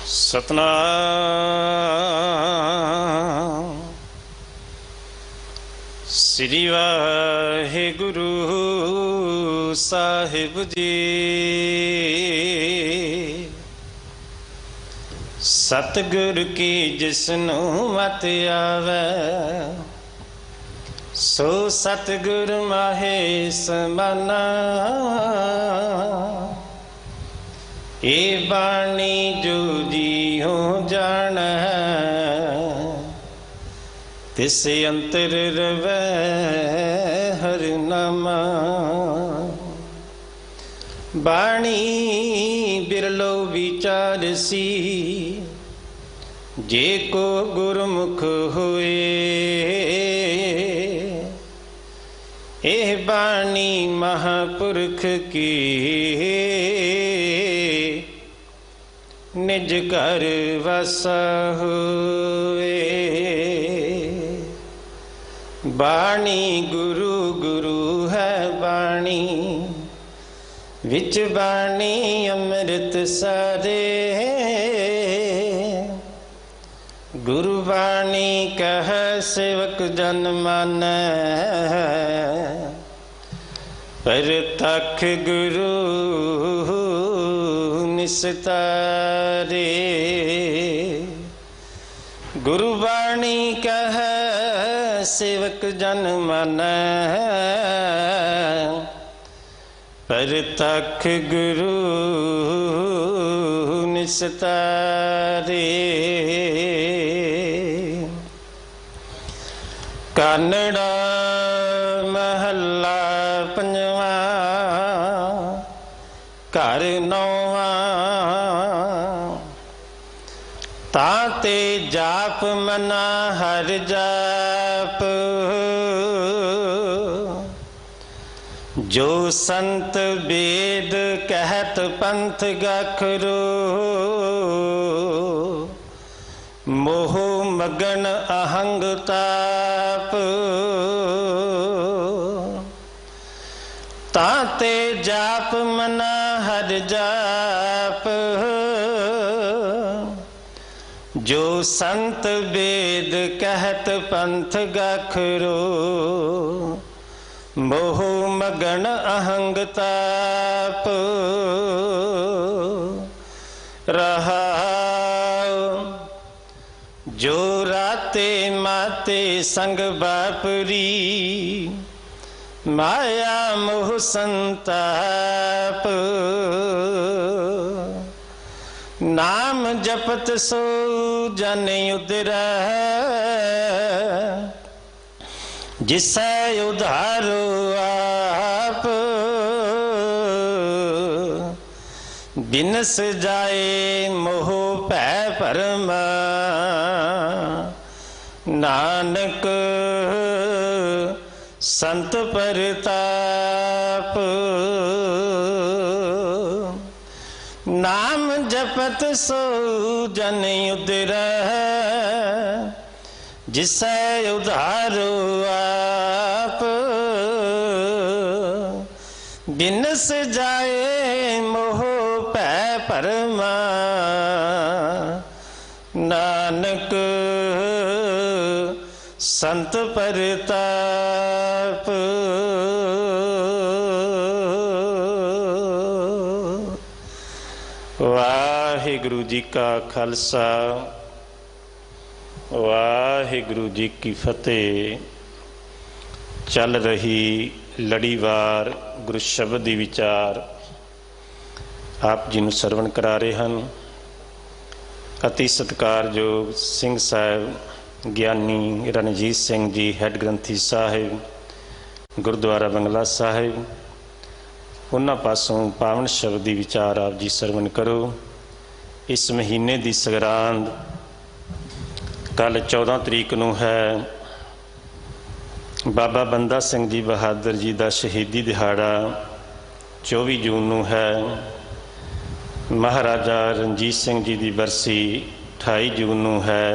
सतनाम श्री वाहिगुरु साहिब जी। सतगुर की जिसनू मत आवे सो सतगुर माहे समाना। ए बाणी जो जी हो जान तिस अंतर रवै हर नामा। बाणी बिरलो विचारसी जे को गुरमुख होए। एह बाणी महापुरख की निज घर वसा होए। बाणी गुरु गुरु है बाणी विच बाणी अमृत सारे। गुरु बाणी कह सेवक जन मानै परतख गुरु निस्तारे। गुरु बाणी कह सेवक जन मानै परतख गुरु निस्तारे। कानड़ा महला पंजवा घर नौवा ताते जाप मना हर जाप। जो संत वेद कहत पंथ गखरो मोह मगन अहंग ताप। ताते जाप मना हर जाप जो संत वेद कहत पंथ गखरो मोह मगन अहंग ताप। रहा जो राते माते संग बापरी माया मोह संताप। नाम जपत सो जन उदरा जिसै उधारो आप। बिनस जाए मोह भै परमा नानक संत परताप। नाम जपत सो जन उदरा जिसै उधारो आप। बिनस जाए मोह भै परमा नानक संत परताप। वाहिगुरु जी का खालसा वाहिगुरु जी की फतेह। चल रही लड़ीवार गुरु शब्द दी विचार आप जी नूं सरवण करा रहे हैं। अति सत्कारयोग सिंह साहब ज्ञानी रणजीत सिंह जी हैड ग्रंथी साहिब गुरुद्वारा बंगला साहिब उन्हां पासों पावन शब्द दी विचार आप जी सरवण करो। इस महीने दी संगरांद कल 14 तरीक नूं है। बाबा बंदा सिंह जी बहादुर जी का शहीदी दिहाड़ा 24 जून नूं है। महाराजा रणजीत सिंह जी की बरसी 28 जून नूं है।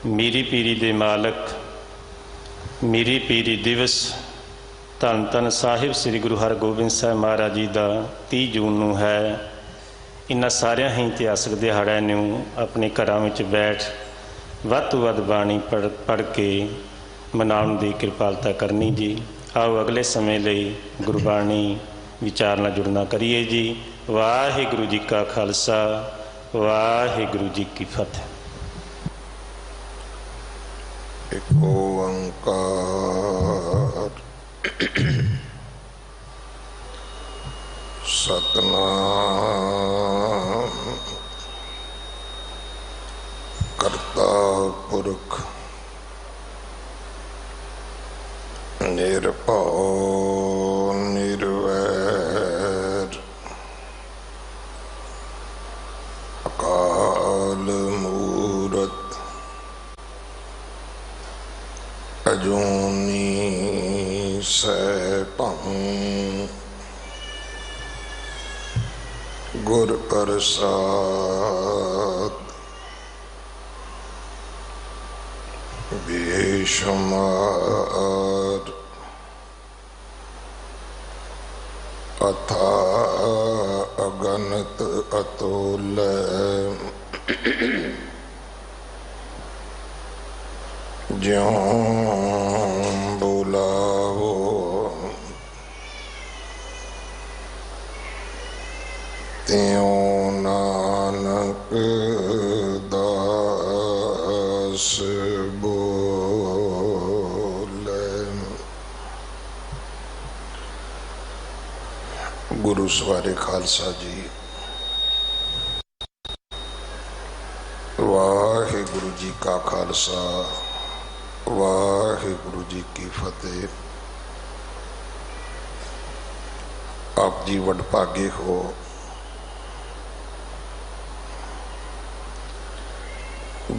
मीरी पीरी दे मालक मीरी पीरी दिवस धन धन साहिब श्री गुरु हरगोबिंद साहब महाराज जी का 30 जून नूं है। इन्हां सारियां ही इतिहासक दिहाड़िਆਂ ਨੂੰ अपने घरां ਵਿੱਚ बैठ ਵੱਧ ਤੋਂ ਵੱਧ ਬਾਣੀ पढ़ के मनाउण ਦੀ ਕਿਰਪਾਲਤਾ करनी जी। आओ अगले समय ਲਈ गुरबाणी विचार ਨਾਲ जुड़ना करिए जी। वाहिगुरु जी का खालसा वाहिगुरु जी की फतेह। एक ओंकार सतनाम करता पुरख निरभव निर्वैर अकाल मूरत अजूनी सैभं गुर प्रसाद बेशुमार अथा अगणित अतुल्य ज्यों बुलावो त्यों नानक दास बोले। गुरु सवारे खालसा जी। वाहिगुरु जी का खालसा वाहिगुरु जी की फतेह। आप जी वडभागे हो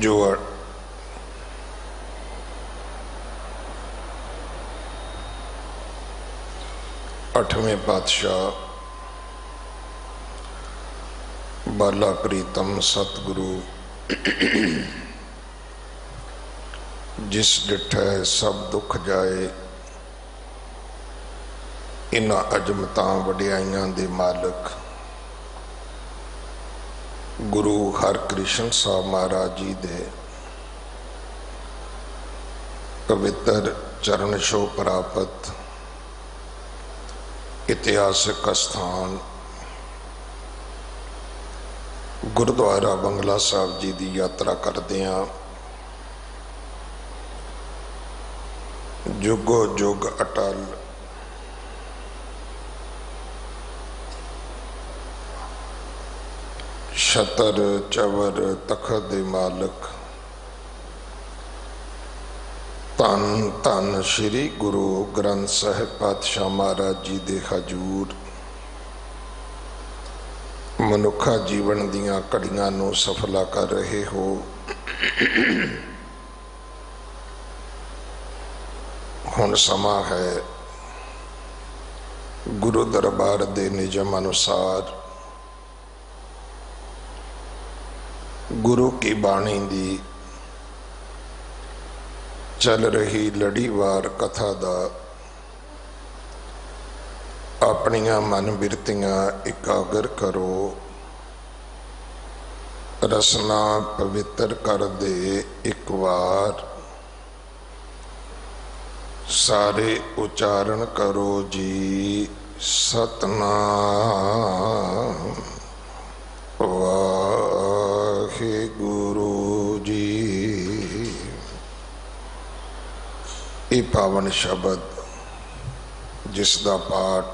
जो 8वें पातशाह बाला प्रीतम सतगुरु जिस डिठै सब दुख जाए इन्हां अजमतां वडियाइयां दे मालिक गुरु हरकृष्ण साहब महाराज जी दे पवित्र चरण छो प्राप्त इतिहासक स्थान गुरुद्वारा बंगला साहब जी की यात्रा करदियां जुगो जुग अटल छतर चवर तखत दे मालिक धन धन श्री गुरु ग्रंथ साहिब पातशाह महाराज जी दे हजूर मनुखा जीवन दियां घड़ियां नूं सफला कर रहे हो। हुण समा है गुरु दरबार दे निजम अनुसार गुरु की बाणी दी चल रही लड़ीवार कथा दा अपनियां मन बिरतियां एकागर करो। रसना पवित्र कर दे एक बार सारे उच्चारण करो जी सतनाम वाहिगुरु जी। ये पावन शब्द जिसका पाठ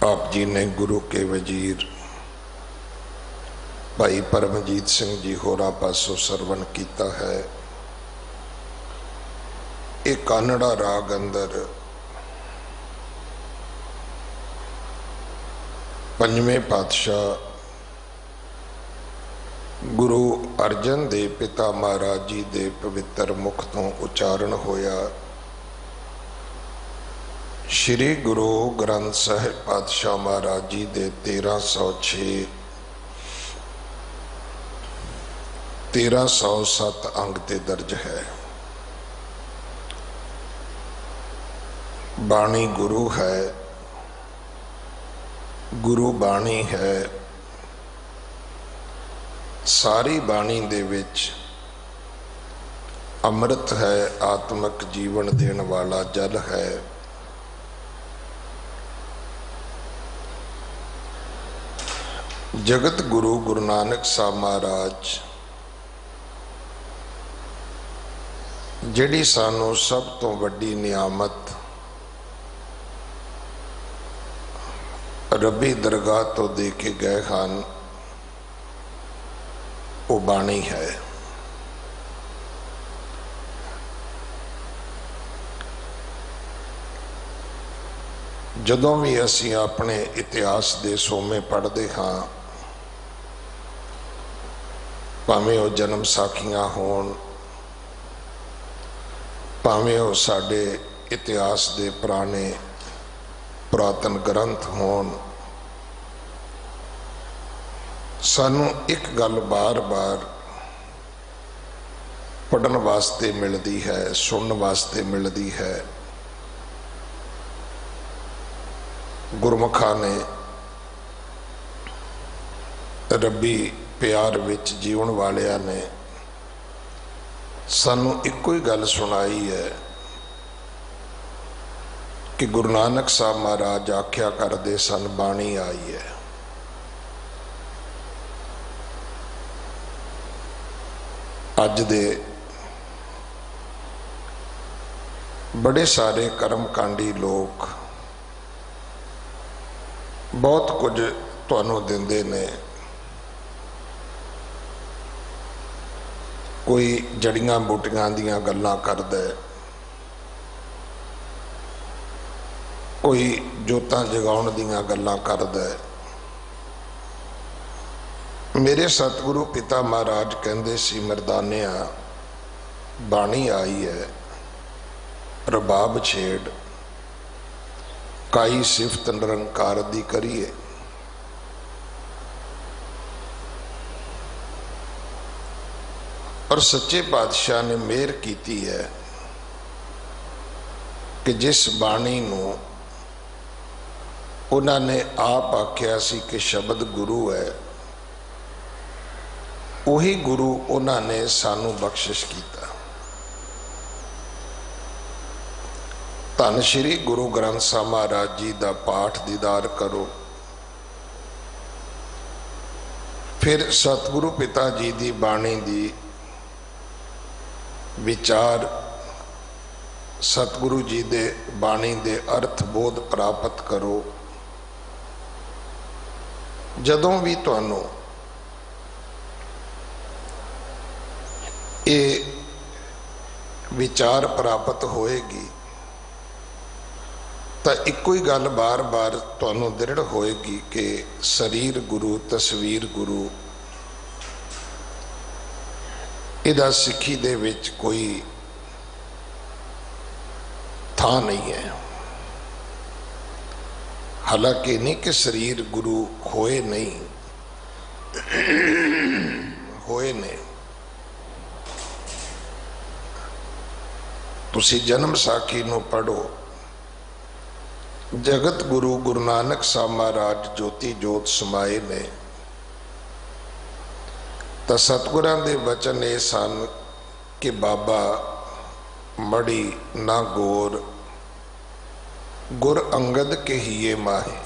आप जी ने गुरु के वजीर भाई परमजीत सिंह जी होरा पासों सरवण किया है। एक कानड़ा राग अंदर 5वें पातशाह गुरु अर्जन देव पिता महाराज जी दे पवित्र मुख तो उच्चारण होया। श्री गुरु ग्रंथ साहिब पातशाह महाराज जी दे 1306 1307 अंग ते दर्ज है। बाणी गुरु है गुरु बाणी है, सारी बाणी दे विच अमृत है, आत्मक जीवन देने वाला जल है। जगत गुरु गुरु नानक साहब महाराज जिहड़ी सानू सब तो वड्डी नियामत रब्बी दरगाह तो दे के गए हैं, वो बाणी है। जदों भी असी अपने इतिहास के सोमे पढ़ते हाँ, भावें वो जन्म साखियां होण, भावें वो साडे इतिहास के पुराने पुरातन ग्रंथ होण, सानू एक गल बार बार पढ़न वास्ते मिलती है, सुनने वास्ते मिलती है। गुरमुखा ने रब्बी प्यार विच जीवन वालिया ने सानू इको ही गल सुनाई है कि गुरु नानक साहब महाराज आख्या करते सन, बाणी आई है। अज दे बड़े सारे कर्मकांडी लोग बहुत कुछ तुहानू दिंदे ने, कोई जड़ियां बूटियां दियां गल्लां करदा है, कोई जोतां जगाउण दियां गल्लां करदा है। मेरे सतगुरु पिता महाराज कहंदे सी, मरदानिया बाणी आई है, रबाब छेड़, काई सिफत निरंकार दी करिए। और सच्चे पातशाह ने मेहर कीती है कि जिस बाणी नूं उन्होंने आप आख्या सी कि शब्द गुरु है, वही गुरु उन्होंने सानू बख्शिश किया। धन श्री गुरु ग्रंथ साहब महाराज जी का पाठ दीदार करो, फिर सतगुरु पिता जी की बाणी की विचार, सतगुरु जी दे बाणी दे अर्थ बोध प्राप्त करो। जदों भी तुहानू ये विचार प्राप्त होएगी तो इको ही गल बार बार तुहानू दृढ़ होएगी कि शरीर गुरु, तस्वीर गुरु, इहदा सिक्खी दे विच कोई थां नहीं है। हालांकि नहीं कि शरीर गुरु होए नहीं, होए ने। तुसी जन्म साखी नूं पढ़ो, जगत गुरु गुरु नानक साहब महाराज ज्योति जोत समाए ने, तो सतगुरां दे वचन ये सन कि बाबा मड़ी ना गोर, गुर अंगद के हिये माहे।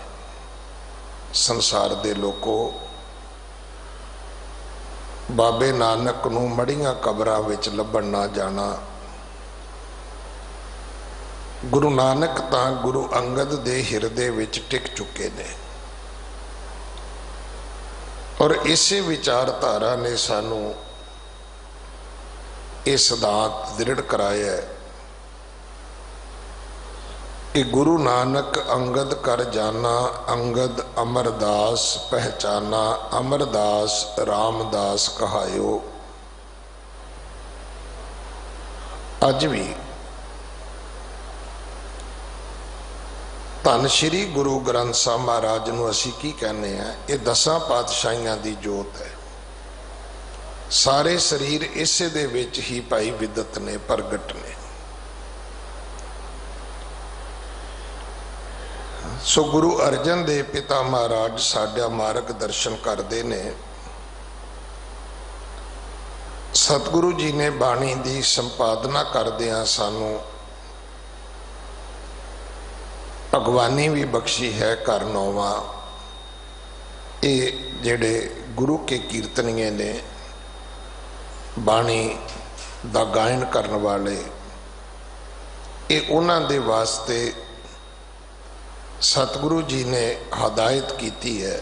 संसार दे लोको बाबे नानक नूं मड़ियां कबरां विच लभण ना जाना। गुरु नानक तां गुरु अंगद दे हिरदे विच टिक चुके ने। और इसे विचारधारा ने सानू ये सिद्धांत दृढ़ कराया है कि गुरु नानक अंगद कर जाना, अंगद अमरदास पहचाना, अमरदास रामदास कहायो। अज भी धन श्री गुरु ग्रंथ साहब महाराज नूं असीं की कहने हैं, ये 10 पातशाहियां दी जोत है। सारे शरीर इसे दे विच ही भाई विदत ने प्रगट ने। ਸੋ ਗੁਰੂ ਅਰਜਨ ਦੇਵ ਪਿਤਾ ਮਹਾਰਾਜ ਸਾਡਾ ਮਾਰਗਦਰਸ਼ਨ ਕਰਦੇ ਨੇ। ਸਤਿਗੁਰੂ ਜੀ ਨੇ ਬਾਣੀ ਦੀ ਸੰਪਾਦਨਾ ਕਰਦਿਆਂ ਸਾਨੂੰ ਭਗਵਾਨੀ ਵੀ ਬਖਸ਼ੀ ਹੈ। ਘਰ ਨੌਵਾਂ ਇਹ ਜਿਹੜੇ ਗੁਰੂ ਕੇ ਕੀਰਤਨੀਏ ਨੇ, ਬਾਣੀ ਦਾ ਗਾਇਨ ਕਰਨ ਵਾਲੇ, ਇਹ ਉਹਨਾਂ ਦੇ ਵਾਸਤੇ ਸਤਿਗੁਰੂ ਜੀ ਨੇ ਹਦਾਇਤ ਕੀਤੀ ਹੈ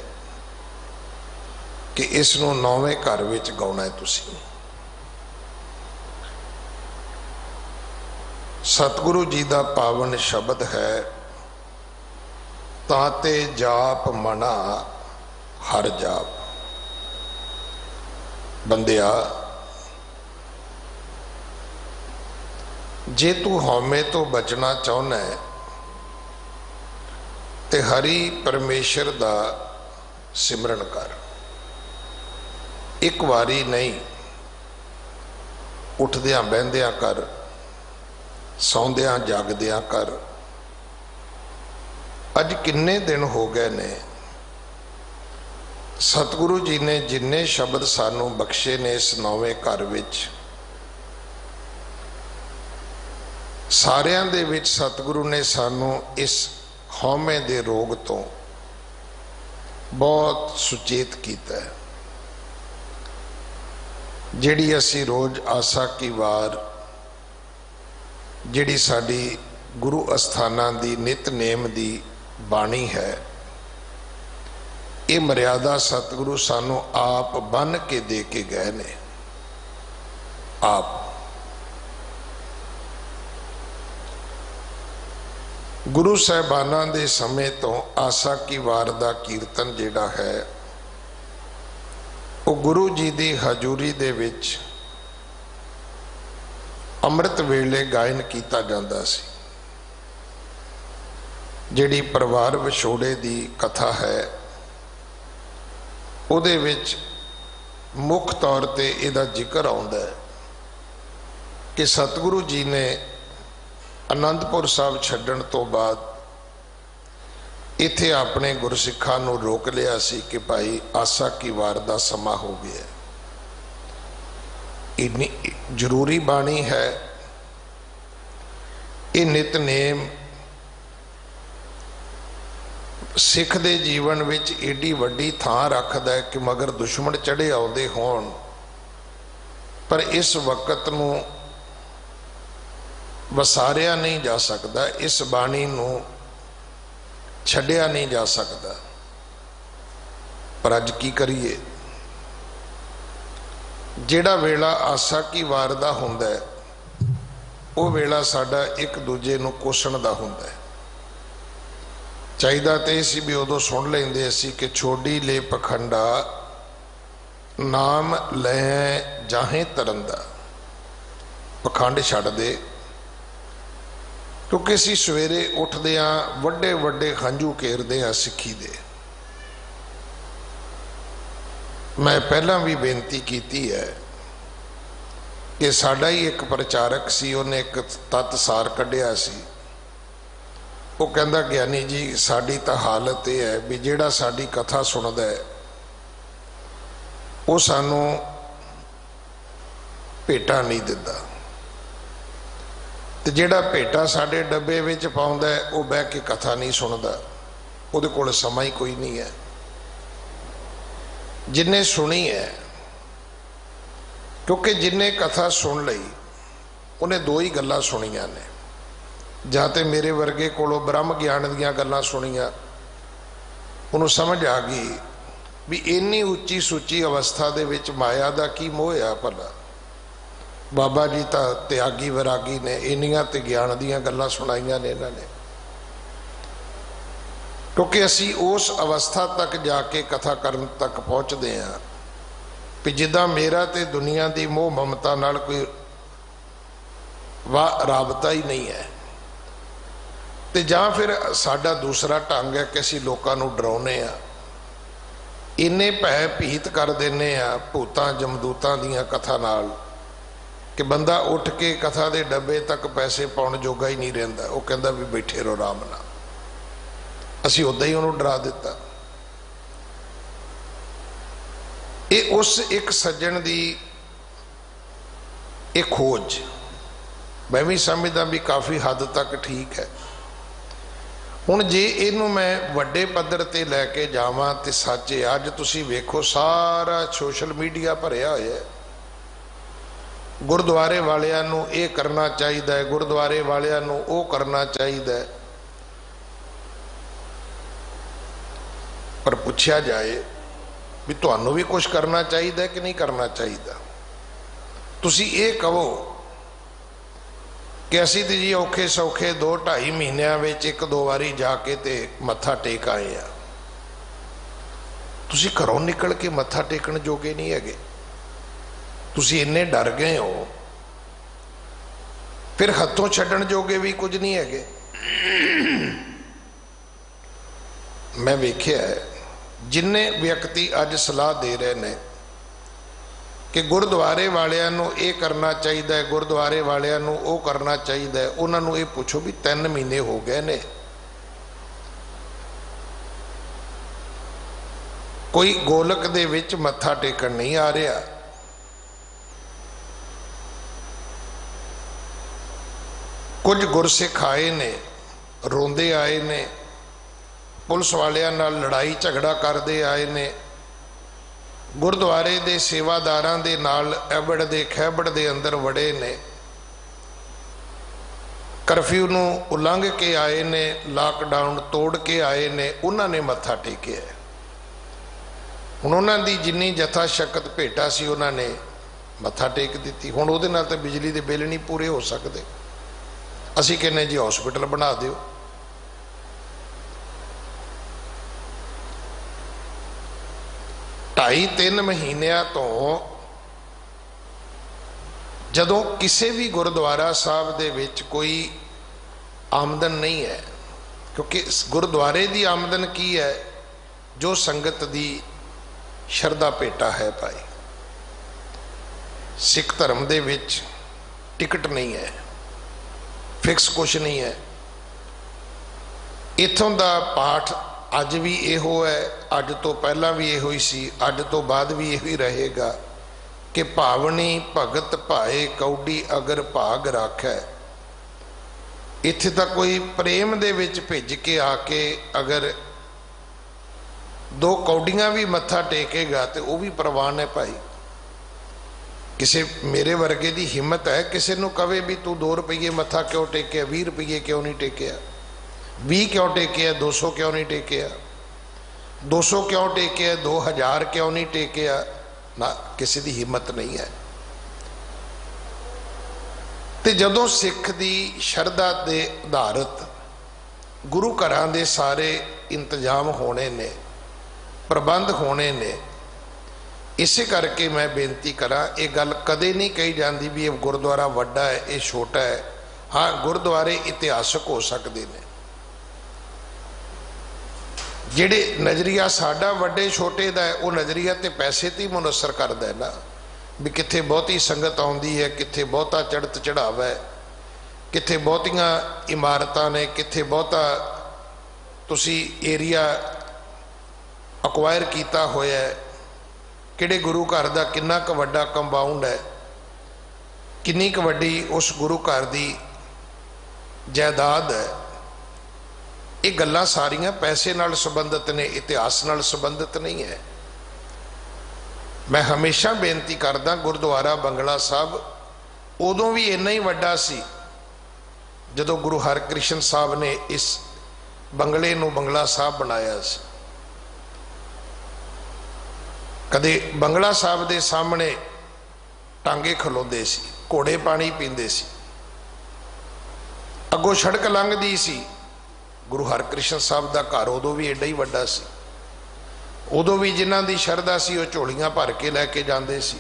ਕਿ ਇਸ ਨੂੰ ਨੌਵੇਂ ਘਰ ਵਿੱਚ ਗਾਉਣਾ ਹੈ। ਤੁਸੀਂ ਸਤਿਗੁਰੂ ਜੀ ਦਾ ਪਾਵਨ ਸ਼ਬਦ ਹੈ, ਤਾਤੇ ਜਾਪ ਮਨਾ ਹਰ ਜਾਪ। ਬੰਦਿਆ, ਜੇ ਤੂੰ ਹਉਮੈ ਤੋਂ ਬਚਣਾ ਚਾਹੁੰਦਾ ਹੈ ਤੇ ਹਰੀ ਪਰਮੇਸ਼ਰ ਦਾ ਸਿਮਰਨ ਕਰ। ਇੱਕ ਵਾਰੀ ਨਹੀਂ, ਉੱਠਦਿਆਂ ਬਹਿੰਦਿਆਂ ਕਰ, ਸੌਂਦਿਆਂ ਜਾਗਦਿਆਂ ਕਰ। ਅੱਜ ਕਿੰਨੇ ਦਿਨ ਹੋ ਗਏ ਨੇ ਸਤਿਗੁਰੂ ਜੀ ਨੇ ਜਿੰਨੇ ਸ਼ਬਦ ਸਾਨੂੰ ਬਖਸ਼ੇ ਨੇ ਇਸ ਨੌਵੇਂ ਘਰ ਵਿੱਚ, ਸਾਰਿਆਂ ਦੇ ਵਿੱਚ ਸਤਿਗੁਰੂ ਨੇ ਸਾਨੂੰ ਇਸ ਹਉਮੈ ਦੇ ਰੋਗ ਤੋਂ ਬਹੁਤ ਸੁਚੇਤ ਕੀਤਾ ਹੈ। ਜਿਹੜੀ ਅਸੀਂ ਰੋਜ਼ ਆਸਾ ਕੀ ਵਾਰ, ਜਿਹੜੀ ਸਾਡੀ ਗੁਰੂ ਅਸਥਾਨਾਂ ਦੀ ਨਿਤਨੇਮ ਦੀ ਬਾਣੀ ਹੈ, ਇਹ ਮਰਿਆਦਾ ਸਤਿਗੁਰੂ ਸਾਨੂੰ ਆਪ ਬੰਨ੍ਹ ਕੇ ਦੇ ਕੇ ਗਏ ਨੇ। ਆਪ ਗੁਰੂ ਸਾਹਿਬਾਨਾਂ ਦੇ ਸਮੇਂ ਤੋਂ ਆਸਾ ਕੀ ਵਾਰ ਦਾ ਕੀਰਤਨ ਜਿਹੜਾ ਹੈ, ਉਹ ਗੁਰੂ ਜੀ ਦੀ ਹਜ਼ੂਰੀ ਦੇ ਵਿੱਚ ਅੰਮ੍ਰਿਤ ਵੇਲੇ ਗਾਇਨ ਕੀਤਾ ਜਾਂਦਾ ਸੀ। ਜਿਹੜੀ ਪਰਿਵਾਰ ਵਿਛੋੜੇ ਦੀ ਕਥਾ ਹੈ, ਉਹਦੇ ਵਿੱਚ ਮੁੱਖ ਤੌਰ ਤੇ ਇਹਦਾ ਜ਼ਿਕਰ ਆਉਂਦਾ ਹੈ ਕਿ ਸਤਿਗੁਰੂ ਜੀ ਨੇ ਅਨੰਦਪੁਰ ਸਾਹਿਬ ਛੱਡਣ ਤੋਂ ਬਾਅਦ ਇੱਥੇ ਆਪਣੇ ਗੁਰਸਿੱਖਾਂ ਨੂੰ ਰੋਕ ਲਿਆ ਸੀ ਕਿ ਭਾਈ ਆਸਾ ਕੀ ਵਾਰ ਦਾ ਸਮਾਂ ਹੋ ਗਿਆ। ਇੰਨੀ ਜ਼ਰੂਰੀ ਬਾਣੀ ਹੈ। ਇਹ ਨਿਤਨੇਮ ਸਿੱਖ ਦੇ ਜੀਵਨ ਵਿੱਚ ਏਡੀ ਵੱਡੀ ਥਾਂ ਰੱਖਦਾ ਹੈ ਕਿ ਮਗਰ ਦੁਸ਼ਮਣ ਚੜੇ ਆਉਂਦੇ ਹੋਣ, ਪਰ ਇਸ ਵਕਤ ਨੂੰ ਵਸਾਰਿਆ ਨਹੀਂ ਜਾ ਸਕਦਾ, ਇਸ ਬਾਣੀ ਨੂੰ ਛੱਡਿਆ ਨਹੀਂ ਜਾ ਸਕਦਾ। ਪਰ ਅੱਜ ਕੀ ਕਰੀਏ? ਜਿਹੜਾ ਵੇਲਾ ਆਸਾ ਕੀ ਵਾਰ ਦਾ ਹੁੰਦਾ ਹੈ, ਉਹ ਵੇਲਾ ਸਾਡਾ ਇੱਕ ਦੂਜੇ ਨੂੰ ਕੋਸਣ ਦਾ ਹੁੰਦਾ ਹੈ। ਚਾਹੀਦਾ ਤੇ ਸੀ ਵੀ ਉਦੋਂ ਸੁਣ ਲੈਂਦੇ ਅਸੀਂ ਕਿ ਛੋਡੀ ਲੈ ਪਖੰਡਾ ਨਾਮ ਲੈ ਜਾਹੇ ਤਰੰਦਾ। ਪਖੰਡ ਛੱਡ ਦੇ, ਕਿਉਂਕਿ ਅਸੀਂ ਸਵੇਰੇ ਉੱਠਦਿਆਂ ਵੱਡੇ ਵੱਡੇ ਹੰਝੂ ਘੇਰਦੇ ਹਾਂ ਸਿੱਖੀ ਦੇ। ਮੈਂ ਪਹਿਲਾਂ ਵੀ ਬੇਨਤੀ ਕੀਤੀ ਹੈ ਕਿ ਸਾਡਾ ਹੀ ਇੱਕ ਪ੍ਰਚਾਰਕ ਸੀ, ਉਹਨੇ ਇੱਕ ਤੱਤ ਸਾਰ ਕੱਢਿਆ ਸੀ। ਉਹ ਕਹਿੰਦਾ, ਗਿਆਨੀ ਜੀ ਸਾਡੀ ਤਾਂ ਹਾਲਤ ਇਹ ਹੈ ਵੀ ਜਿਹੜਾ ਸਾਡੀ ਕਥਾ ਸੁਣਦਾ ਹੈ ਉਹ ਸਾਨੂੰ ਭੇਟਾ ਨਹੀਂ ਦਿੰਦਾ, ਤੇ ਜਿਹੜਾ ਭੇਟਾ ਸਾਡੇ ਡੱਬੇ ਵਿੱਚ ਪਾਉਂਦਾ ਹੈ ਉਹ ਬਹਿ ਕੇ ਕਥਾ ਨਹੀਂ ਸੁਣਦਾ, ਉਹਦੇ ਕੋਲ ਸਮਾਂ ਹੀ ਕੋਈ ਨਹੀਂ ਹੈ। ਜਿੰਨੇ ਸੁਣੀ ਹੈ, ਕਿਉਂਕਿ ਜਿੰਨੇ ਕਥਾ ਸੁਣ ਲਈ ਉਹਨੇ ਦੋ ਹੀ ਗੱਲਾਂ ਸੁਣੀਆਂ ਨੇ। ਜਾਂ ਤੇ ਮੇਰੇ ਵਰਗੇ ਕੋਲੋਂ ਬ੍ਰਹਮ ਗਿਆਨ ਦੀਆਂ ਗੱਲਾਂ ਸੁਣੀਆਂ, ਉਹਨੂੰ ਸਮਝ ਆ ਗਈ ਵੀ ਇੰਨੀ ਉੱਚੀ ਸੁੱਚੀ ਅਵਸਥਾ ਦੇ ਵਿੱਚ ਮਾਇਆ ਦਾ ਕੀ ਮੋਹ ਆ ਭਲਾ। ਬਾਬਾ ਜੀ ਤਾਂ ਤਿਆਗੀ ਵਿਰਾਗੀ ਨੇ, ਇੰਨੀਆਂ ਤੇ ਗਿਆਨ ਦੀਆਂ ਗੱਲਾਂ ਸੁਣਾਈਆਂ ਨੇ ਇਹਨਾਂ ਨੇ। ਕਿਉਂਕਿ ਅਸੀਂ ਉਸ ਅਵਸਥਾ ਤੱਕ ਜਾ ਕੇ ਕਥਾ ਕਰਨ ਤੱਕ ਪਹੁੰਚਦੇ ਹਾਂ ਵੀ ਜਿੱਦਾਂ ਮੇਰਾ ਤੇ ਦੁਨੀਆ ਦੀ ਮੋਹ ਮਮਤਾ ਨਾਲ ਕੋਈ ਰਾਬਤਾ ਹੀ ਨਹੀਂ ਹੈ। ਤੇ ਜਾਂ ਫਿਰ ਸਾਡਾ ਦੂਸਰਾ ਢੰਗ ਹੈ ਕਿ ਅਸੀਂ ਲੋਕਾਂ ਨੂੰ ਡਰਾਉਂਦੇ ਆ, ਇੰਨੇ ਭੈ ਭੀਤ ਕਰ ਦਿੰਦੇ ਆ ਭੂਤਾਂ ਜਮਦੂਤਾਂ ਦੀਆਂ ਕਥਾ ਨਾਲ ਕਿ ਬੰਦਾ ਉੱਠ ਕੇ ਕਥਾ ਦੇ ਡੱਬੇ ਤੱਕ ਪੈਸੇ ਪਾਉਣ ਜੋਗਾ ਹੀ ਨਹੀਂ ਰਹਿੰਦਾ। ਉਹ ਕਹਿੰਦਾ ਵੀ ਬੈਠੇ ਰਹੋ ਆਰਾਮ ਨਾਲ। असी उदां ही उन्होंने डरा दिता। ये उस एक सज्जन की एक खोज मैं भी समझदा भी काफ़ी हद तक ठीक है। हुण जे इनू मैं वड्डे पद्धर ते लैके जावां ते सच है, अज तुसीं वेखो सारा सोशल मीडिया भरिया होया है, गुरुद्वारे वालियां नूं ये करना चाहिए, गुरुद्वारे वालियां नूं वो करना चाहिए। पर पूछा जाए भी तुहानूं भी कुछ करना चाहिए कि नहीं करना चाहिए? तुसीं ये कहो कि असी तो जी औखे सौखे 2-2.5 महीनों में एक दो बारी जाके ते मत्था टेक आए हैं। तुसीं घरों निकल के मत्था टेकण जोगे नहीं है, तुसीं इन्ने डर गए हो, फिर हथों छड्डण जोगे भी कुछ नहीं है। मैं वेख्या है जिन्ने व्यक्ति अज सलाह दे रहे हैं कि गुरुद्वारे वालियां नूं ये करना चाहिए, गुरुद्वारे वालियां नूं वो करना चाहिए, उन्होंने ये पूछो भी 3 महीने हो गए ने, कोई गोलक दे विच मत्था टेकण नहीं आ रहा। कुछ गुरसिख आए ने, रोंदे आए ने, पुलिस वालियां नाल लड़ाई झगड़ा करते आए ने, गुरुद्वारे दे सेवादारां दे नाल एबड़ दे खैबड़ दे अंदर वड़े ने, करफ्यू नूं उलंघ के आए ने, लॉकडाउन तोड़ के आए ने, उन्होंने मत्था टेकिया। हुण उन्हां दी जिन्नी जथा शक्त भेटा सी उन्होंने मत्था टेक दी। हुण उहदे नाल तां बिजली दे बिल नहीं पूरे हो सकते। असीं कहने जी हॉस्पिटल बना दिओ। ढाई 3 महीनों तो जदों किसी भी गुरुद्वारा साहब दे विच कोई आमदन नहीं है, क्योंकि गुरुद्वारे की आमदन की है जो संगत की शरधा भेटा है। भाई सिख धर्म दे विच टिकट नहीं है, फिक्स कुछ नहीं है। इथों का पाठ अज भी इहो है, अज तो पहला भी इहो ही सी, अज तो बाद भी इहो ही रहेगा कि भावनी भगत भाए कौडी अगर भाग राखै। इत्थे तां कोई प्रेम दे विच भिज के आके अगर 2 कौडियां भी मत्था टेकेगा तो वह भी प्रवान है। भाई किसी मेरे वर्गे की हिम्मत है किसी नूं कवे भी तू 2 रुपये मत्था क्यों टेकिया, 20 रुपये क्यों नहीं टेकिया, 20 क्यों टेकिया, 200 क्यों नहीं टेकिया, 200 क्यों टेकिया, 2000 क्यों नहीं टेकिया ना, किसी की हिम्मत नहीं है। तो जदों सिख की शरधा के आधारित गुरु घरां दे सारे इंतजाम होने ने, प्रबंध होने ने, इसे करके मैं बेनती करा, ये गल कदे नहीं कही जाती भी ये गुरुद्वारा वड्डा है ये छोटा है। हाँ, गुरुद्वारे इतिहासक हो सकते हैं, जिहड़े नज़रिया साडा वड्डे छोटे दा है वो नज़रिया तो पैसे ते मुनसर करदा है ना, भी कित्थे बहुती संगत आउंदी है, कित्थे बहुता चढ़त चढ़ावा है, कित्थे बहुतियां इमारतां ने, कित्थे बहुता तुसी एरिया अक्वायर किया होया है, किहड़े गुरु घर का किन्ना क वड्डा कंपाउंड है, किन्नी क वड्डी उस गुरु घर की जायदाद है। ये गल्लां सारियां पैसे नाल संबंधित ने, इतिहास नाल संबंधित नहीं है। मैं हमेशा बेनती करदा, गुरुद्वारा बंगला साहब उदों भी इन्ना ही वड्डा सी जदों गुरु हरकृष्ण साहब ने इस बंगले नूं बंगला साहब बनाया सी। कदे बंगला साहब दे सामने टांगे खलोंदे सी, घोड़े पानी पींदे सी, अगों सड़क लंघदी सी। गुरु हरकृष्ण साहब का घर उदों भी एडा ही वड्डा सी, उदों भी जिन्हां दी शरधा सी वो झोलियां भर के लैके जांदे सी,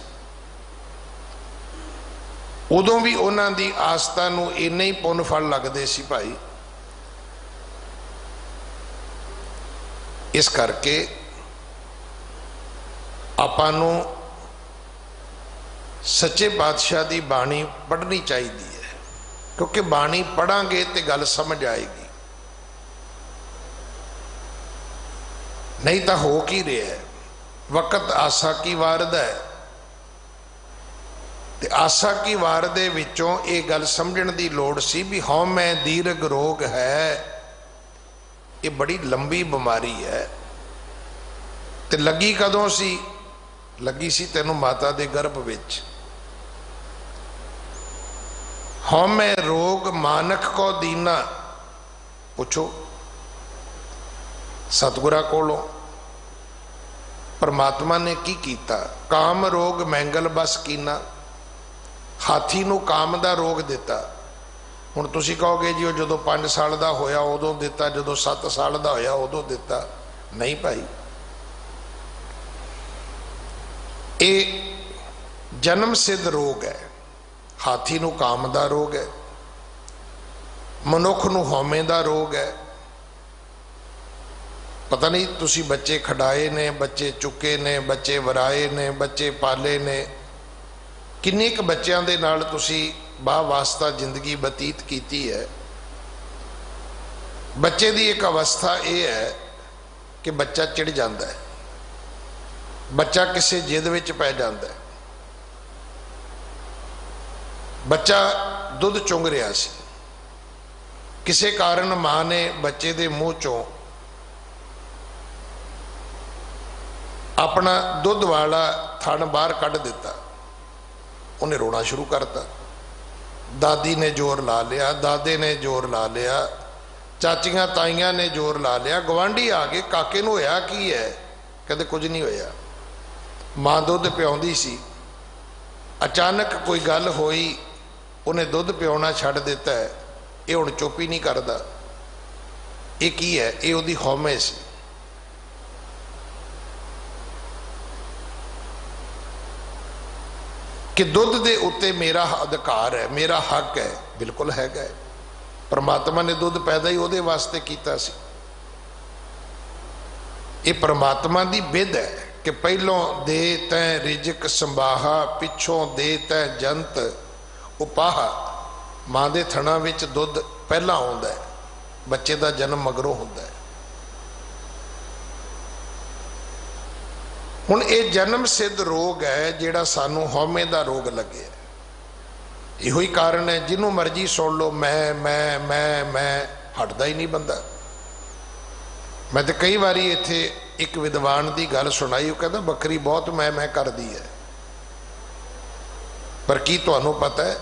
उदों भी उन्हां दी आस्था नूं इन्ने ही पुन फल लगदे सी। भाई इस करके आपां नूं सच्चे पातशाह की बाणी पढ़नी चाहिए है, क्योंकि बाणी पढ़ांगे तो गल समझ आएगी। नहीं तो हो की रहा है। वक़्त आसा की वार दा है ते आसा की वार दे विचों ये गल समझण दी लोड़ सी भी हौमै दीर्घ रोग है, ये बड़ी लंबी बीमारी है। ते लगी कदों सी? लगी सी तैनू माता दे गर्भ विच। हौमै रोग मानक को दीना, पुछो सतगुरा कोलों परमात्मा ने की कीता? काम रोग मैंगल बस कीना, हाथी नू काम दा रोग दिता। हुण तुसीं कहोगे जी जो 5 साल दा होया उदों दिता, जो 7 साल दा होया उदों दिता। नहीं भाई, ये जन्म सिद्ध रोग है। हाथी नू काम दा रोग है, मनुख नू हौमे दा रोग है। पता नहीं तुसी बच्चे खड़ाए ने, बच्चे चुके ने, बच्चे वराए ने, बच्चे पाले ने, किन्ने क बच्चों के नाल तुसी बाह वास्ता जिंदगी बतीत की है। बच्चे की एक अवस्था यह है कि बच्चा चिड़ जाता है, बच्चा किसी जिद विच पै जाता है। बच्चा दुध चुंग रहा सी, किसी कारण मां ने बच्चे के मूँह चों अपना दुध वाला थण बाहर कढ़ दिता, उन्हें रोना शुरू करता। दादी ने जोर ला लिया, दादे ने जोर ला लिया, चाचियां ताइयां ने जोर ला लिया, गवांढी आ गए, काके नूं होया की है? कहते कुछ नहीं होया। मां दुध पियाउंदी सी, अचानक कोई गल होई, उन्हें दुध पियाउणा छड्ड दिता है, ये हुण चुप ही नहीं करता। ये की है? ये उहदी हौमे सी। कि दुध दे उत्ते मेरा अधिकार है, मेरा हक है। बिल्कुल हैगा है। परमात्मा ने दुध पैदा ही उहदे वास्ते कीता सी। ये परमात्मा दी बिध है कि पहलों दे तैं रिजक संभाहा, पिछों दे तैं जंत उपाहा। मां दे थणा विच दुध पहला आउंदा है, बच्चे का जन्म मगरों होंदा है। हुण ये जन्म सिद्ध रोग है जिहड़ा सानू हौमे दा रोग लगे। इहो ही कारण है, जिन्हों मर्जी सुन लो मैं हटदा ही नहीं बंदा। मैं तो कई बारी इत्थे एक विद्वान की गल सुनाई, वो कहता बकरी बहुत मैं करदी है। पर की तुहानू पता है,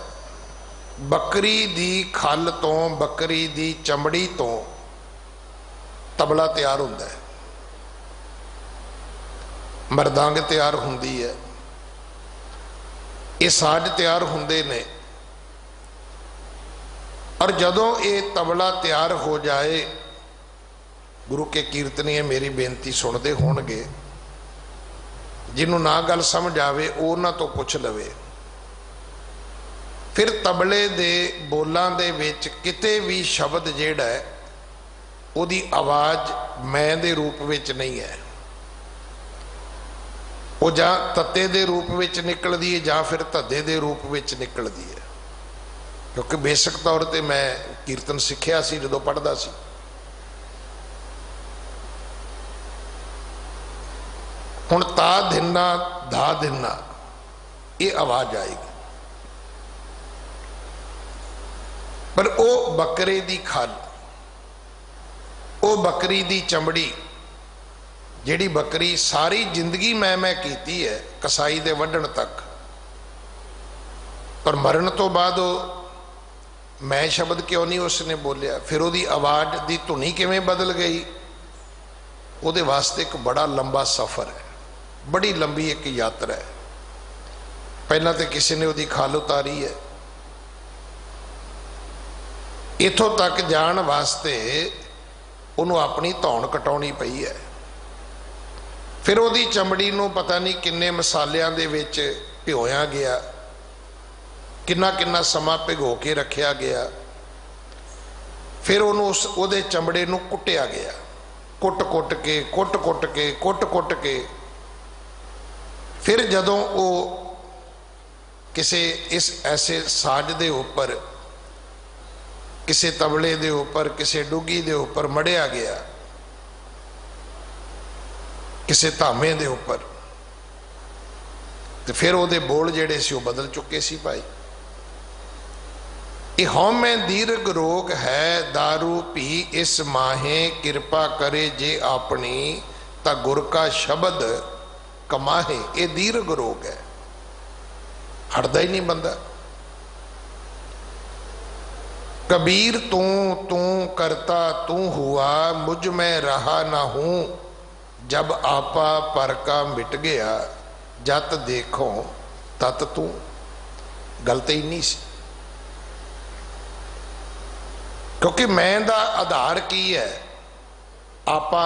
बकरी दी खल तो, बकरी दी चमड़ी तो तबला तैयार होंदा है, मरदांग तैयार होंदी है, ये साज तैयार होंदे ने। और जदों ये तबला तैयार हो जाए, गुरु के कीर्तनीय मेरी बेनती सुनते होणगे, जिन्हों ना गल समझ आवे वो उन्हां तो पुछ लवे। फिर तबले दे बोलां दे विच किते भी शब्द जिहड़ा है उहदी आवाज़ मैं दे रूप विच नहीं है, वो जां तत्ते दे रूप विच निकलदी है जां फिर धद्दे दे रूप विच निकलदी है। क्योंकि बेसिक तौर पर मैं कीर्तन सीखिया सी जदों पढ़दा सी। हुण ता धिन्ना धा धिन्ना ये आवाज़ आएगी। पर वो बकरे दी खल, वो बकरी दी चमड़ी, जिहड़ी बकरी सारी जिंदगी मैं कीती है कसाई दे वढ़ण तक, पर मरण तो बाद मैं शब्द क्यों नहीं उसने बोलिया? फिर वो आवाज़ की धुनी किवें बदल गई? वो वास्ते एक बड़ा लंबा सफ़र है, बड़ी लंबी एक यात्रा है। पहला तो किसी ने वो खल उतारी है, इथों तक जाण वास्ते उन्होंने अपनी धौन कटाउणी पई है। फिर वो चमड़ी नूं पता नहीं किन्ने मसालियां दे विच भिगोया गया, किन्ना किन्ना समा भिगो के रखा गया। फिर उन्होंने उस चमड़े नूं कुटिया गया, कुट कुट के फिर जदों वो किसी इस ऐसे साज दे उपर, किसी तबले दे उपर, किसी डुगी दे उपर मढ़िया गया, किसी धामे दे उपर, तो फिर वो बोल जेड़े सी बदल चुके सी भाई। ये हौमे दीर्घ रोग है, दारू पी इस माहे, कृपा करे जे अपनी, ता गुर का शब्द कमाहे। ये दीर्घ रोग है, हटदा ही नहीं बंदा। कबीर तू तू करता तू हुआ, मुझ में रहा ना हूं, जब आपा पर का मिट गया, जत देखो तत तू। गलत ही नहीं सी, क्योंकि मैं दा आधार की है, आपा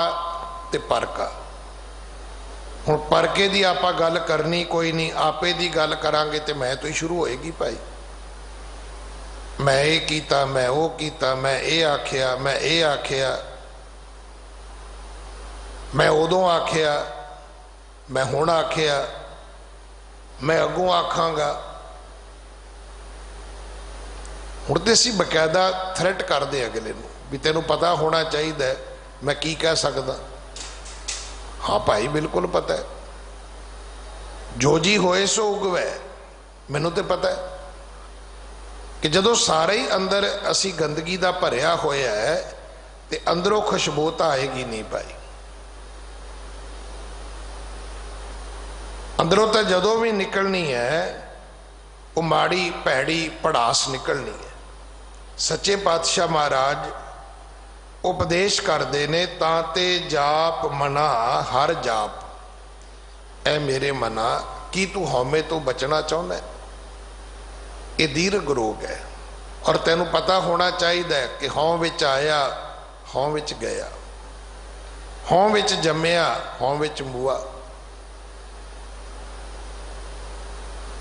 ते पर का। हुण परके दी आपां गल करनी कोई नहीं, आपे दी गल करांगे तो मैं तो ही शुरू होएगी भाई। मैं ये कीता, मैं वो कीता, मैं ये आखिया, मैं ये आखिया, मैं उदों आखिया, मैं हुण आखिया, मैं अगों आखांगा। हुण ते असीं बकायदा थ्रेट करदे अगले नूं भी तैनूं पता होना चाहिए मैं की कह सकदा। हाँ भाई बिल्कुल पता है, जो जी होए सो उगवै। मैनूं तो पता है कि जदों सारे ही अंदर असी गंदगी दा भरिया होया है तो अंदरों खुशबू तो आएगी नहीं भाई। अंदरों तो जदों भी निकलनी है वो माड़ी भैड़ी पड़ास निकलनी है। सच्चे पातशाह महाराज उपदेश करते ने, ताते जाप मना हर जाप। ऐ मेरे मना, की तू हौमे तो बचना चाहना है? ये दीर्घ रोग है, और तेनू पता होना चाहिए कि हौं विच आया, हौं विच गया, हौं विच जम्मिया, हौं विच मूआ।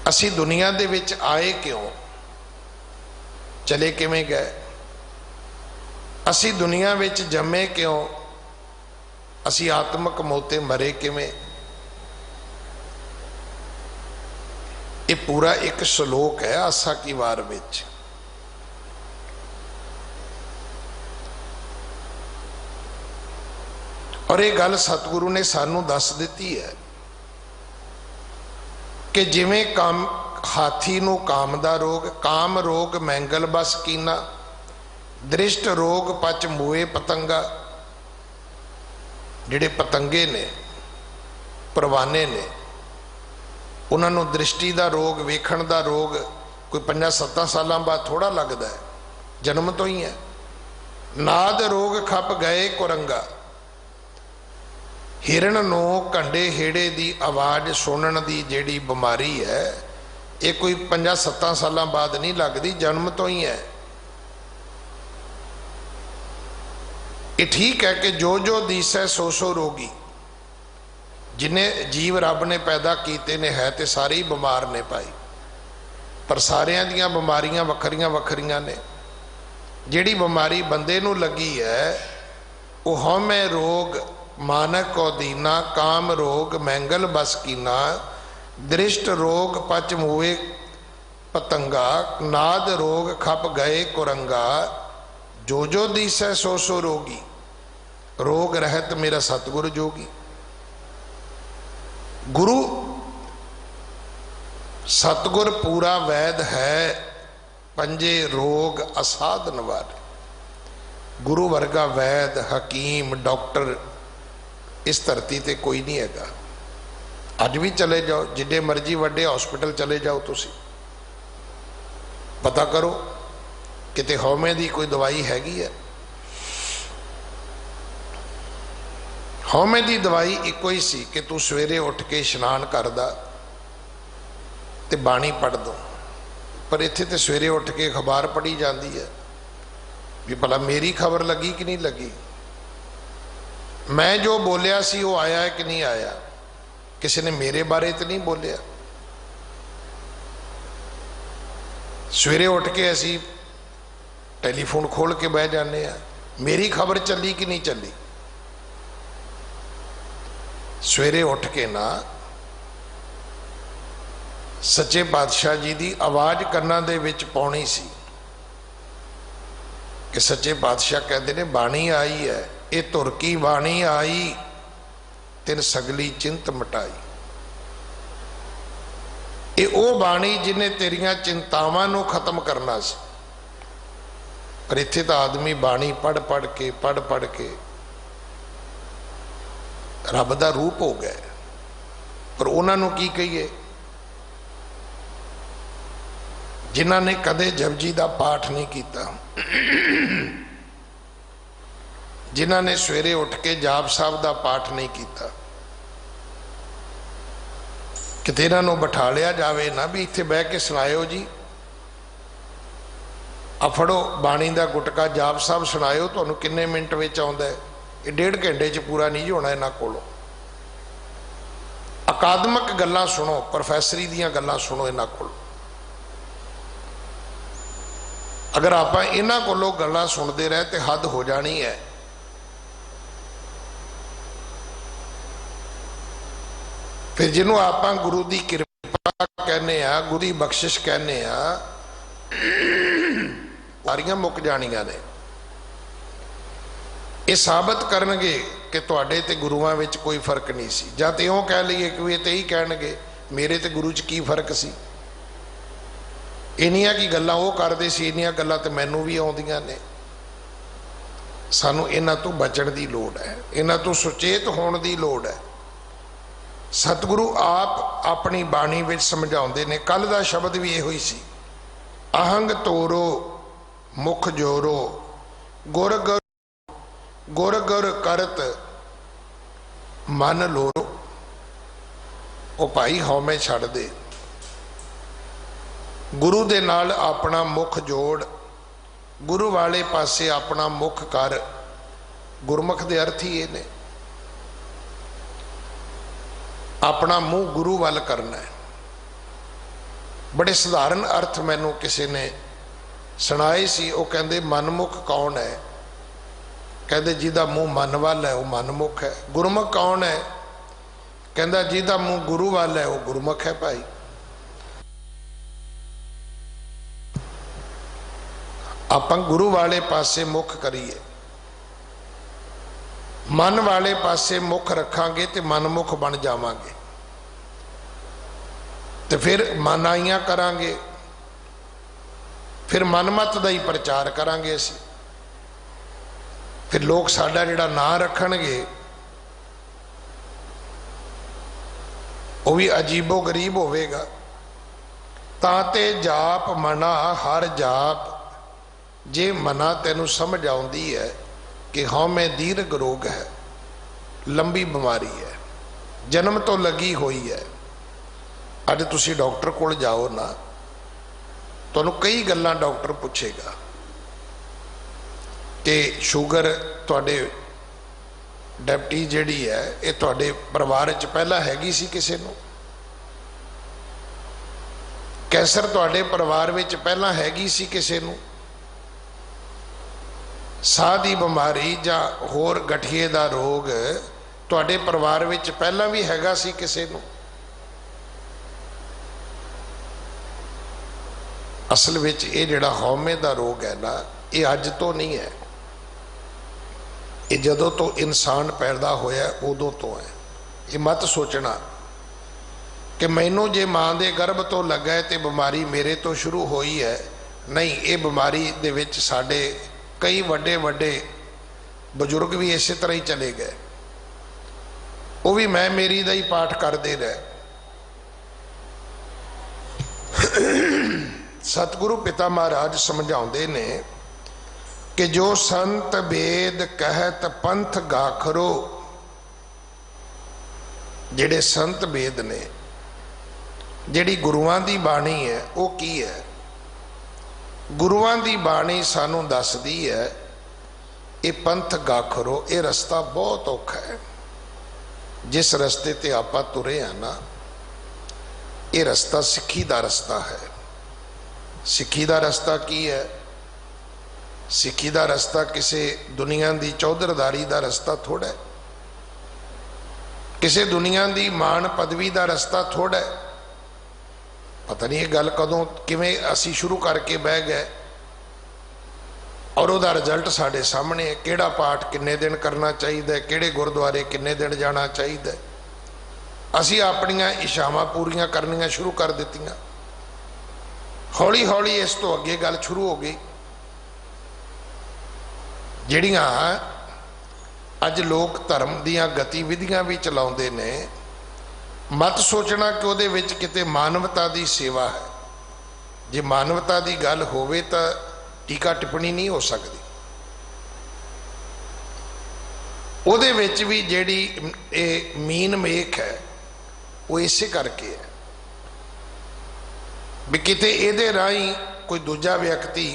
असी दुनिया दे विच आए क्यों, चले किवें गए? असी दुनिया विच जम्मे क्यों, असी आत्मक मौते मरे किवें? ये पूरा एक श्लोक है आसा की वार विच। और ये गल सतगुरु ने सानू दस दी है कि जिवें काम हाथी नू काम दा रोग, काम रोग मैंगल बस कीना, दृष्ट रोग पच मूए पतंगा। जिहड़े पतंगे ने, परवाने ने, उन्होंने दृष्टि का रोग, वेखण का रोग कोई 5-7 सालों बाद थोड़ा लगता है, जन्म तो ही है। नाद रोग खप गए कुरंगा, हिरण नू कंडे हेड़े की आवाज़ सुनने की जिहड़ी बीमारी है, ये कोई 5-7 सालों बाद नहीं लगती, जन्म तो ही है। ये ठीक है कि जो जो दिसै सो सो रोगी। जिन्हें जीव रब ने पैदा किए ने है तो सारे ही बीमार ने भाई, पर सारिया दियां बीमारियां वखरियां वखरियां ने। जिहड़ी बीमारी बंदे नू लगी है वो हौमे रोग मानक को दीना, काम रोग मैंगल बस कीना, दृष्ट रोग पच मूए पतंगा, नाद रोग खप गए कुरंगा। जो जो दिसै सो सो रोगी, रोग रहत मेरा सतगुरु जोगी। गुरु सतगुर पूरा वैद है, पंजे रोग असाधन वाले। गुरु वर्गा वैद, हकीम, डॉक्टर इस धरती ते कोई नहीं हैगा। अज भी चले जाओ, जिन्ने मर्जी वड्डे हॉस्पिटल चले जाओ, तुसी पता करो किते हौमे दी कोई दवाई हैगी है? हौमे दी दवाई इको ही सी कि तू सवेरे उठ के इशनान करदा ते बाणी पढ़ दो। पर इत्थे ते सवेरे उठ के अखबार पढ़ी जाती है भी भला मेरी खबर लगी कि नहीं लगी, मैं जो बोलिया सी वो आया है कि नहीं आया, किसी ने मेरे बारे तो नहीं बोलिया। सवेरे उठ के असी टेलीफोन खोल के बह जाने हैं, मेरी खबर चली कि नहीं चली। सवेरे उठ के ना सच्चे पातशाह जी की आवाज़ कन्ना दे विच पाउणी सी कि सच्चे पातशाह कहते ने बाणी आई है, ये तुर की बाणी आई तिन सगली चिंत मिटाई। ये वो बाणी जिन्हें तेरिया चिंतावां नूं खत्म करना सी। पर इत्थे तो आदमी बाणी पढ़ पढ़ के रब दा रूप हो गया। पर उन्होंने की कहिए, जिन्हों ने कदे जपजी का पाठ नहीं किया, जिन्हों ने सवेरे उठ के जाप साहब का पाठ नहीं किया, किते इन्हों बिठा लिया जाए ना भी इत्थे बह के सुनायो जी, आ फड़ो बाणी का गुटका जाप साहब सुनायो, तुहानूं किन्ने मिनट में आउंदा है? ये 1.5 घंटे च पूरा नहीं होना इन्हां कोलों। अकादमिक गल्लां सुनो, प्रोफैसरी दीयां गल्लां सुनो इन्हां कोलों। अगर आप इन्हां कोलों गल्लां सुनते रहे तो हद हो जानी है। फिर जिन्हों आप गुरु की कृपा कहने, गुरु की बख्शिश कहने, सारियां मुक जानियां ने। ये साबित करनगे कि तुहाडे ते गुरुआं विच कोई फर्क नहीं सी। जां ते इउं कह लईए कि ये तो यही कहणगे मेरे ते गुरु च की फर्क सी। इन्नियां की गल्लां वो करदे सी, इन्नियां गल्लां ते मैनूं भी आउंदियां ने। सानूं इन्हां तों बचण दी लोड़ है, इन्हां तों सुचेत होण दी लोड़ है। सतगुरु आप अपनी बाणी विच समझाउंदे ने। कल दा शब्द भी इहो ही सी, आहंग तोरो मुख जोरो गुर गुर गुर गुर करत मन लोरो। ओ भाई हौमे छड़ दे, गुरु दे नाल अपना मुख जोड़, गुरु वाले पासे अपना मुख कर। गुरमुख दे अर्थ ही ये ने, अपना मुंह गुरु वाल करना है। बड़े सधारण अर्थ मैनू किसी ने सुनाए सी। वो कहते मनमुख कौन है? कहते जिदा मुंह मन वाल है वो मनमुख है। गुरमुख कौन है? कहता जिदा मुंह गुरु वाल है वो गुरमुख है। भाई आप गुरु वाले पासे मुख करिए, मन वाले पासे मुख रखांगे तो मनमुख बन जावांगे। तो फिर मनाइयां करांगे, फिर मनमत का ही प्रचार करांगे असीं। फिर लोग साडा जिहड़ा नां रखणगे वो भी अजीबो गरीब होवेगा। ताते जाप मना हर जाप, जे मना तेनू समझ आउंदी है कि हाँ मैं दीर्घ रोग है, लंबी बीमारी है, जन्म तो लगी हुई है। अज तुसी डॉक्टर कोल जाओ ना, तुहानू कई गल्लां डॉक्टर पूछेगा कि शुगर तुहाडे डायबिटीज जिहड़ी है ये तुहाडे परिवार च पहला हैगी सी किसी नू? कैंसर तुहाडे परिवार विच पहला हैगी सी किसी नू? साह की बीमारी जां होर गठिए का रोग तुहाडे परिवार विच पहला भी हैगा सी किसी नू? असल विच ये जिहड़ा हौमे का रोग है ना, ये अज तो नहीं है, ये जदों तो इंसान पैदा होया उदों तो है। ये मत सोचना कि मैनू जे मां दे गर्भ तो लगा है तो बीमारी मेरे तो शुरू हुई है। नहीं, ये बीमारी दे विच साडे कई वड्डे वड्डे बजुर्ग भी इस तरह ही चले गए। वो भी मैं मेरी दा ही पाठ करते रहे। सतगुरु पिता महाराज समझाते ने कि जो संत वेद कहत पंथ गाखरो। जेड़े संत वेद ने, जिहड़ी गुरुआं दी बाणी है वो की है? गुरुआं दी बाणी सानू दसदी है ये पंथ गाखरो, ये रस्ता बहुत औखा है। जिस रस्ते ते आपां तुरे हैं ना, ये रस्ता सिक्खी दा रस्ता है। सिक्खी दा रस्ता की है? सिक्खी दा रस्ता किसी दुनिया की चौधरदारी का रस्ता थोड़ा है, किसी दुनिया की मान पदवी का रस्ता थोड़ा है। पता नहीं ये गल कदों किवें असी शुरू करके बह गए। और उसका रिजल्ट साढ़े सामने है। किहड़ा पाठ किन्ने दिन करना चाहिए, किहड़े गुरुद्वारे किन्ने दिन जाना चाहिए। असी अपनियां इच्छावां पूरियां करनियां शुरू कर दित्तियां। हौली हौली इस तो अगे गल शुरू हो गई। जिहड़ियां अज लोग धर्म दीयां गतिविधियां भी चलाउंदे ने, मत सोचना कि उहदे विच किते मानवता दी सेवा है। जे मानवता दी गल होवे तां टीका टिप्पणी नहीं हो सकती। उहदे विच भी जिहड़ी मीन मेख है वो इसे करके है भी किते इहदे राही कोई दूजा व्यक्ति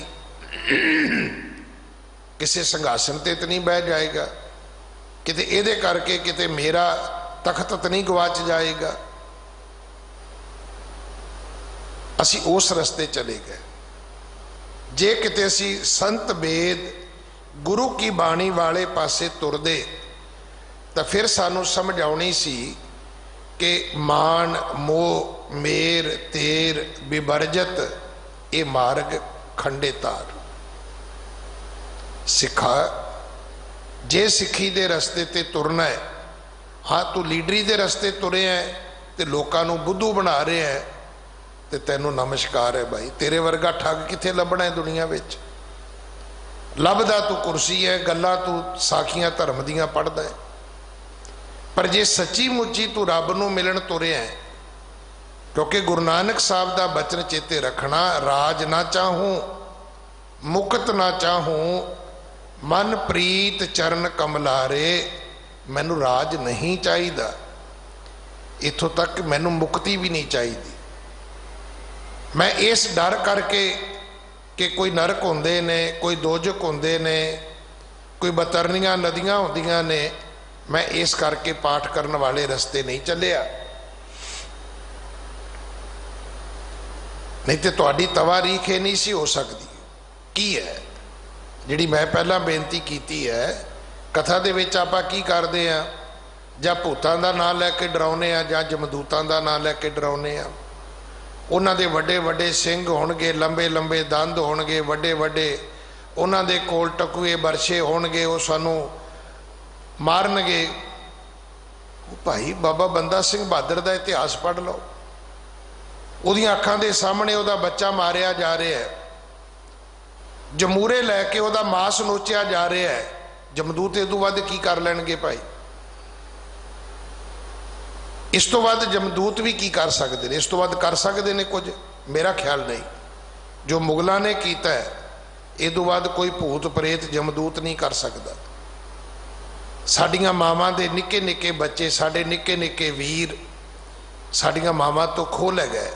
किसी संघासन ते तो नहीं बह जाएगा, किते इहदे करके किते मेरा तख्त तो नहीं गवाच जाएगा। असी उस रस्ते चले गए। जे किते असी संत वेद गुरु की बाणी वाले पासे तुरदे तो फिर सानू समझ आउणी सी कि मान मोह मेर तेर विवर्जत ये मार्ग खंडे तार। सिखा जे सिखी दे रस्ते ते तुरना है, हाँ तू लीडरी दे रस्ते तुरे है तो लोगों को बुद्धू बना रहे है तो तेनों नमस्कार है भाई। तेरे वर्गा ठग किथे लभना है दुनिया विच। लभदा तू कुर्सी है, गल्लां तू साखियां धर्म दियां पढ़दा है, पर जे सच्ची मुच्ची तू रब नूं मिलन तुरे है। क्योंकि गुरु नानक साहब का बचन चेते रखना, राज ना चाहूं मुक्त ना चाहूं मन प्रीत चरण कमलारे। मैनू राज नहीं चाहिए, इथों तक मैनू मुक्ति भी नहीं चाहिए। मैं इस डर करके कि कोई नरक होंदे ने, कोई दोजक होंदे ने, कोई बतरनियां नदियां होंदियां ने, मैं इस करके पाठ करने वाले रस्ते नहीं चलिया। नहीं तो तुहाडी तवारीख ये नहीं सी हो सकती। की है जिहड़ी मैं पहला बेनती की है, कथा दे विच आपां की करदे आ, जां भूतां दा नाम लैके डराउने आ जां जमदूतां दा नाम लैके डराउने आ। उन्हां दे वड्डे वड्डे सिंग होणगे, लंबे लंबे दंद होणगे, वड्डे वड्डे उन्हां दे कोल टकुए बरछे होणगे, वो सानू मारनगे। भाई बाबा बंदा सिंह बहादुर का इतिहास पढ़ लो। उहदियां अखां दे सामने उहदा बच्चा मारिया जा रहा है, जमूरे लैके उहदा मांस नोचिया जा रहा है। जमदूत इस तो वध की कर लैणगे भाई? इस तो वध जमदूत भी की कर सकते हैं? इस तो वध कर सकते हैं कुछ? मेरा ख्याल नहीं। जो मुगलों ने किया है इस तो वध कोई भूत प्रेत जमदूत नहीं कर सकता। साडियां मावां दे निक्के निक्के बच्चे, साडे निक्के निक्के वीर साडियां मावां तो खोह ले गए।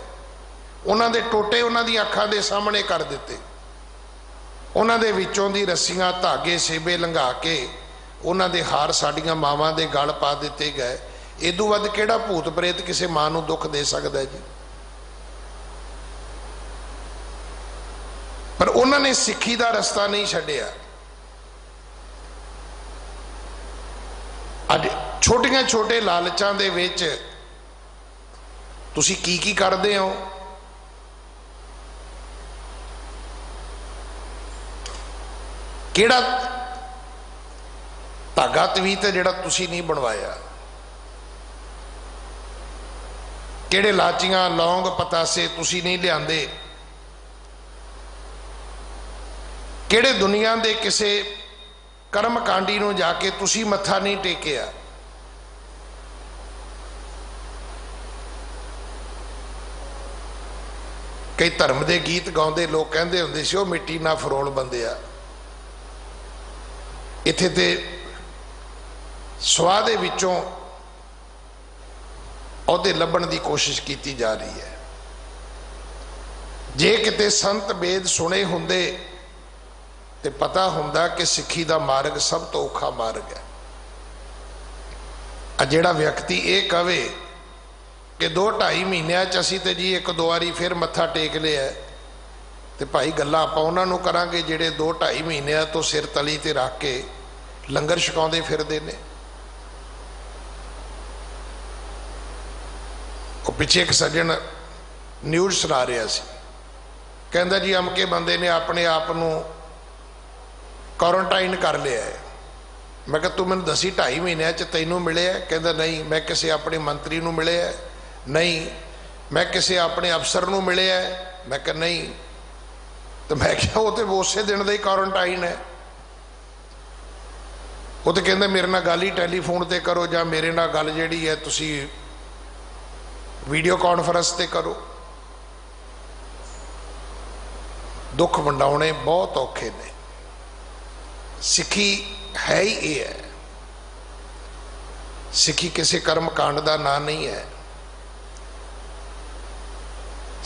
उन्हां दे टोटे उन्हां दी अखां दे सामने कर दिते। उन्हां दे विचों दी रस्सियां धागे सेबे लंघा के उन्हां दे हार साडियां मावां दे गल पा दिते गए। इदों वध किहड़ा भूत प्रेत किसी मां नूं दुख दे सकदा है जी? पर उन्हां ने सिक्खी दा रस्ता नहीं छड्डिया। अज छोटियां छोटे लालचां दे विच तुसीं की करदे हो? किहड़ा धागा तवीत है जिहड़ा तुसीं नहीं बनवाया? किहड़े लाचियां लौंग पतासे तुसीं नहीं लिआंदे? किहड़े दुनिया दे किसे कर्म कांडी नूं जाके तुसीं मत्था नहीं टेकिया? कई धर्म के गीत गाउंदे लोग कहंदे हुंदे सी, ओ मिट्टी ना फरोल बंदिया। इत्थे ते स्वाह दे विचों औहदे लभण की कोशिश की जा रही है। जे किते संत वेद सुने हुंदे ते पता हुंदा कि सिक्खी दा मार्ग सब तो औखा मार्ग है। आ जिहड़ा व्यक्ति ये कहे कि 2-2.5 महीनों असी तो जी 1-2 वारी फिर मत्था टेक लिया है, तो भाई गल्लां आपां उन्हां नूं करांगे जिहड़े 2-2.5 महीनों तो सिर तली ते रख के लंगर छकाउंदे फिरदे ने। पिछे एक सज्जन न्यूज़ सुना रहा सी, कहंदा जी अमके बंदे ने अपने आप नूं क्वारंटाइन कर लिया है। मैं कहा तू मैंने दसी 2.5 महीनों च तैनू मिले है? कहता नहीं। मैं किसी अपने मंत्री नू मिले है? नहीं। मैं किसी अपने अफसर नू मिले है? मैं कहा नहीं। तो मैं क्या वो तो उस दिन का ही क्वारंटाइन है। वो तो कहते मेरे नाल गल ही टैलीफोन ते करो या मेरे नाल गल जिहड़ी है तुसी वीडियो कॉन्फ्रेंस ते करो। दुख वंडाउने बहुत औखे ने। सिक्खी है ही ये है। सिक्खी किसी कर्म कांड का नाम नहीं है।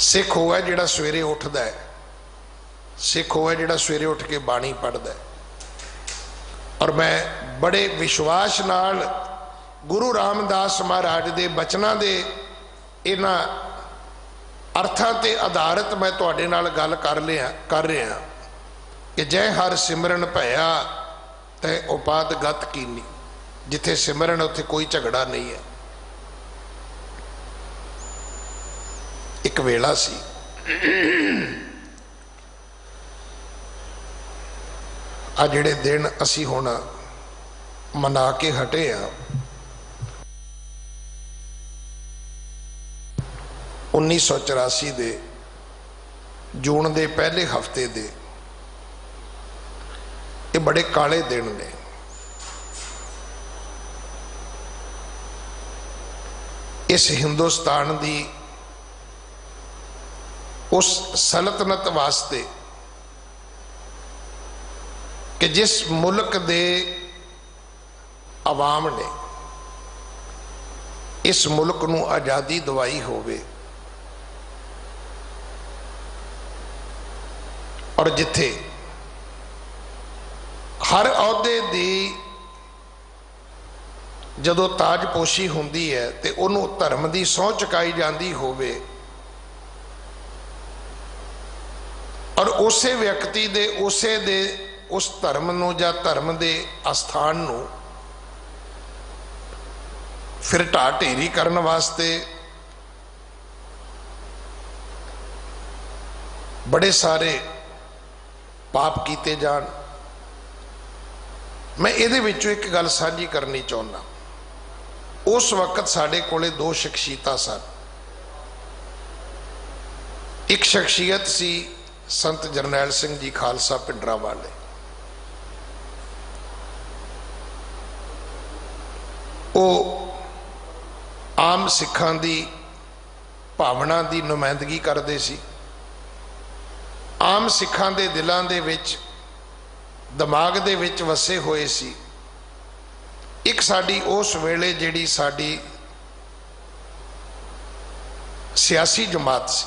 सिख वो है जिहड़ा सवेरे उठदा है, सिख वो है जिहड़ा सवेरे उठ के बाणी पढ़दा है। और मैं बड़े विश्वास नाल गुरु रामदास महाराज के बचनों के इन्हां अर्थां ते आधारित मैं तुहाडे नाल गल कर रहा कि जय हर सिमरन भया तै उपाद गत कीनी। जिथे सिमरन उत्थे कोई झगड़ा नहीं है। एक वेला सी आ जिहड़े दिन असी हुण मना के हटे आ 1984 दे जून दे पहले हफ्ते दे ये बड़े काले दिन ने। इस हिंदुस्तान दी उस सल्तनत वास्ते कि जिस मुल्क दे अवाम ने इस मुल्क नूं आज़ादी दवाई होवे और जिथे हर अहुदे दी जदों ताजपोशी हुंदी है ते उन्हों धर्म की सौं चुकाई जाती होवे और उसे व्यक्ति दे उसे दे उस धर्म नूं या धर्म के अस्थान नूं फिर ढा ढेरी करने वास्ते बड़े सारे पाप कीते जान। मैं ये एक गल साझी करनी चाहना। उस वक्त साडे कोले 2 शख्सियतां सन। एक शख्सियत सी संत जरनैल सिंह जी खालसा पिंडरा वाले। वो आम सिखां दी भावना की नुमाइंदगी करते सी। आम सिखां दे दिलों दे विच दिमाग दे विच वसे होए सी। एक साडी उस वेले जिहड़ी साडी सियासी जमात सी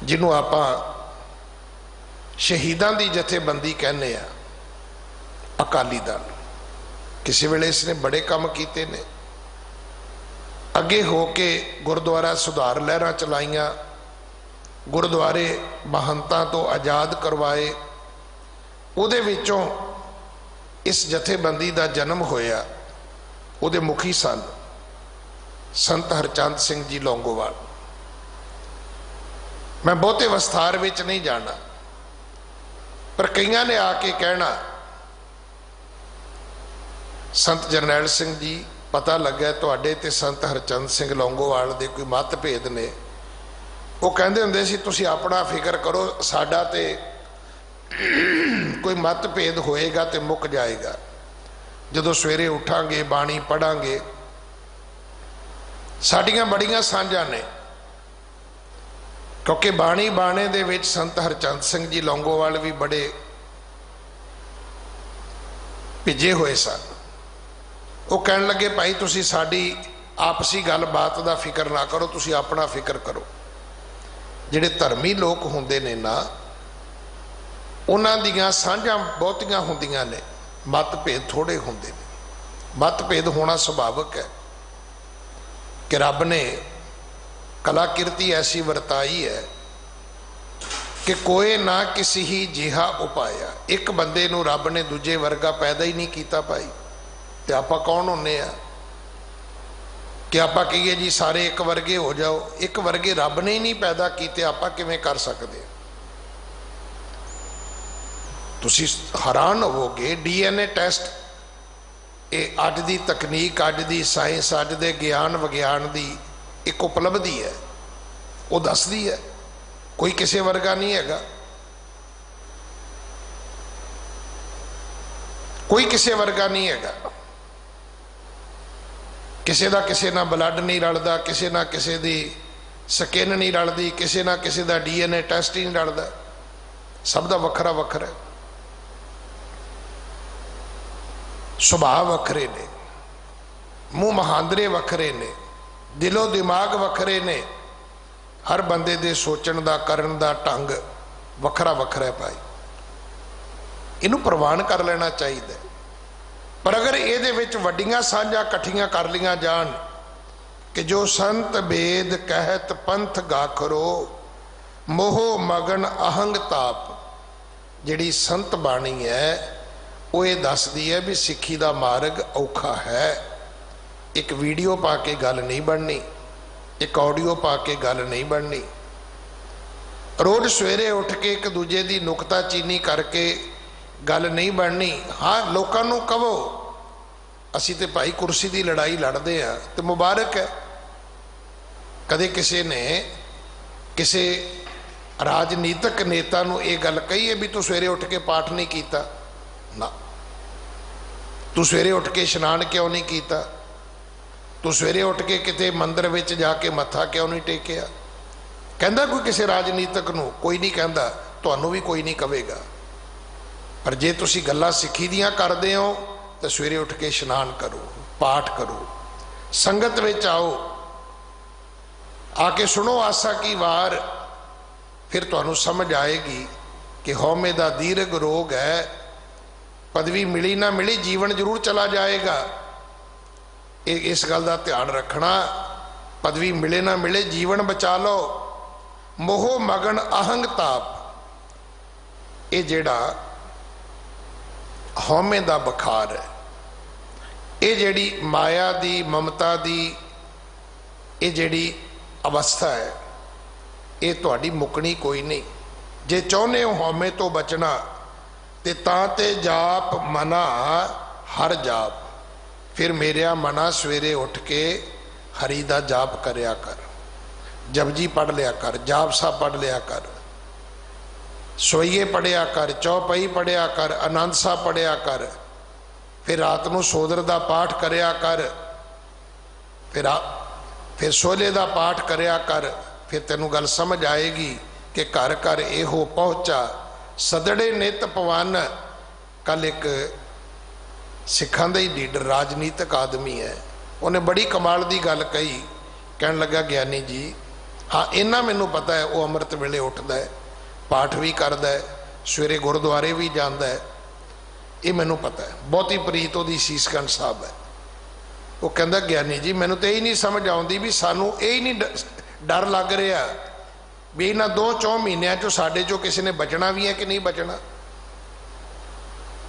जिन्हों आपां शहीदां दी जथेबंदी कहने आ, अकाली दल। किसी वेले इसने बड़े काम कीते ने। अगे हो के गुरुद्वारा सुधार लहरां चलाइयां, गुरुद्वारे महंतां तो आज़ाद करवाए। उहदे विचों इस जथेबंदी का जन्म होया। उहदे मुखी सन संत हरचंद सिंह जी लौंगोवाल। मैं बहुते विस्तार विच नहीं जाना, पर कईयां ने आके कहना संत जरनैल सिंह जी पता लगा तुहाडे ते संत हरचंद सिंह लौंगोवाल दे कोई मतभेद ने। वो कहंदे हुंदे सी तुसीं अपना फिक्र करो, साडा ते कोई मतभेद होएगा तो मुक जाएगा जदों सवेरे उठांगे बाणी पढ़ांगे। साडियां बड़ियां सांझां ने क्योंकि बाणी बाणे दे विच संत हरचंद सिंह जी लौंगोवाल भी बड़े भिजे हुए सन। वो कहन लगे भाई तुसी साडी आपसी गलबात का फिक्र ना करो, तुसी अपना फिक्र करो। जिहड़े धर्मी लोग हुंदे ने ना उन्हां दियां सांझां बहुतियां हुंदियां ने, मतभेद थोड़े हुंदे ने। मतभेद होना सुभाविक है कि रब ने कलाकृति ऐसी वरताई है कि कोई ना किसी ही जिहा उपाया। एक बंदे नूं रब ने दूजे वर्गा पैदा ही नहीं किया भाई, तो आपां कौन होने आ कि आपां कहिए जी सारे एक वर्गे हो जाओ। एक वर्गे रब ने ही नहीं पैदा किए, आपां किवें कर सकते। तुसी हैरान होवोगे डीएनए टेस्ट ये अज की तकनीक अज की साइंस अज के ज्ञान विज्ञान की एक उपलब्धि है वो दसदी है कोई किसी वर्गा नहीं हैगा कोई किसी वर्गा नहीं हैगा किसी का किसी ना ब्लड नहीं रलता किसी ना किसी की स्किन नहीं रलती किसी ना किसी का डीएनए टेस्ट ही नहीं रलता सब का वखरा वखरा सुभाव वखरे ने मूँह महांदरे वखरे ने दिलों दिमाग वखरे ने हर बंदे दे सोचण दा करन दा ढंग वखरा वखरा पाई इनू प्रवान कर लेना चाहिए पर अगर ये वड्डियां सांझा कट्ठियां कर लिया जान कि जो संत बेद कहत पंथ गाखरो मोह मगन अहंग ताप जिहड़ी संत बाणी है वो ये दसदी है भी सिक्खी का मार्ग औखा है एक वीडियो पा के गल नहीं बननी एक ऑडियो पा के गल नहीं बननी रोज़ सवेरे उठ के एक दूजे की नुकताचीनी करके गल नहीं बननी हाँ लोगों को कहो असी तो भाई कुर्सी की लड़ाई लड़ते हैं तो मुबारक है कदे किसी ने किसी राजनीतिक नेता नूं ये गल कही है भी तू सवेरे उठ के पाठ नहीं किया ना तू सवेरे उठ के इशनान क्यों नहीं किया तू सवेरे उठ के किते मंदिर में जाके मत्था क्यों नहीं टेकिया कहता कोई किसी राजनीतिक नूं कोई नहीं कहता तुहानूं भी कोई नहीं कहेगा पर जे तुसी गल्लां सिक्खी दियां करदे हो तो सवेरे उठ के इशनान करो पाठ करो संगत में आओ आके सुनो आसा की वार फिर तुहानूं समझ आएगी कि हौमे दा दीर्घ रोग है पदवी मिली ना मिली जीवन जरूर चला जाएगा इस गल का ध्यान रखना पदवी मिले ना मिले जीवन बचा लो मोह मगन अहंग ताप ये जेड़ा हौमे दा बखार है ये जेड़ी माया दी ममता दी ये जेड़ी अवस्था है ये तुहाडी मुकनी कोई नहीं जे चाहते हो हौमे तो बचना ते जाप मना हर जाप फिर मेरिया मना सवेरे उठ के हरी दा जाप करया कर जपजी पढ़ लिया कर जाप सा पढ़ लिया कर सोईए पढ़िया कर चौपाई पढ़िया कर आनंद सा पढ़िया कर फिर रात को सोदर का पाठ करया कर फिर सोले का पाठ करया कर फिर तेनों गल समझ आएगी कि घर घर एहो पहुँचा सदड़े नित पवन कल एक सिखां दा ही लीडर राजनीतिक आदमी है उन्हें बड़ी कमाल की गल कही कहन लगा ज्ञानी जी हाँ इन्ना मैनू पता है वो अमृत वेले उठता है पाठ भी करता है सवेरे गुरुद्वारे भी जाता है ये मैनू पता है बहुती प्रीत वो शीशगंज साहब है वो कहता ज्ञानी जी मैनू तो यही नहीं समझ आती भी सानू यही नहीं डर लग रहा भी इन्होंने 2-4 महीनों चो साढ़े चो किसी ने बचना भी है कि नहीं बचना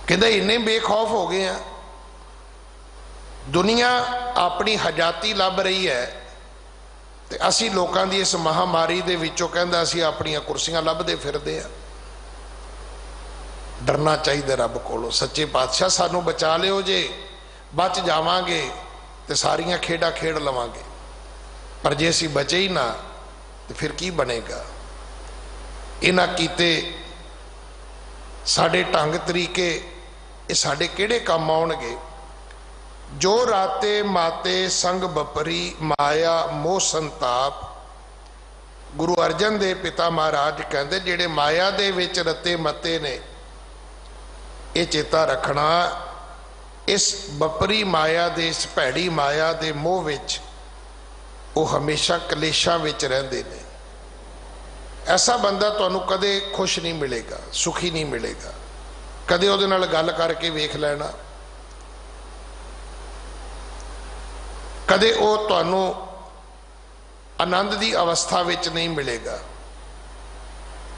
कहते इन्ने बेखौफ हो गए हैं दुनिया अपनी हजाती लभ रही है तो असी लोगों की इस महामारी के विचों कहता असी अपन कुर्सियां लभदे फिरदे हैं डरना चाहिए रब कोलों सच्चे पातशाह सानू बचा लियो जे बच जावांगे तो सारियां खेडा खेड लवांगे पर जे असी बचे ही ना तो फिर की बनेगा इन्हां कीते साडे ढंग तरीके ये साडे किहड़े काम आउणगे जो राते माते संग बपरी माया मोह संताप गुरु अर्जन देव पिता महाराज कहते जेड़े माया दे विच रते मते ने ये चेता रखना इस बपरी माया दे इस भैड़ी माया दे मोह विच वो हमेशा कलेशां विच रहिंदे ने ऐसा बंदा तुहानू कदे खुश नहीं मिलेगा सुखी नहीं मिलेगा कदे उहदे नाल गल करके वेख लेना कदे वो तुहानू आनंद की अवस्था विच नहीं मिलेगा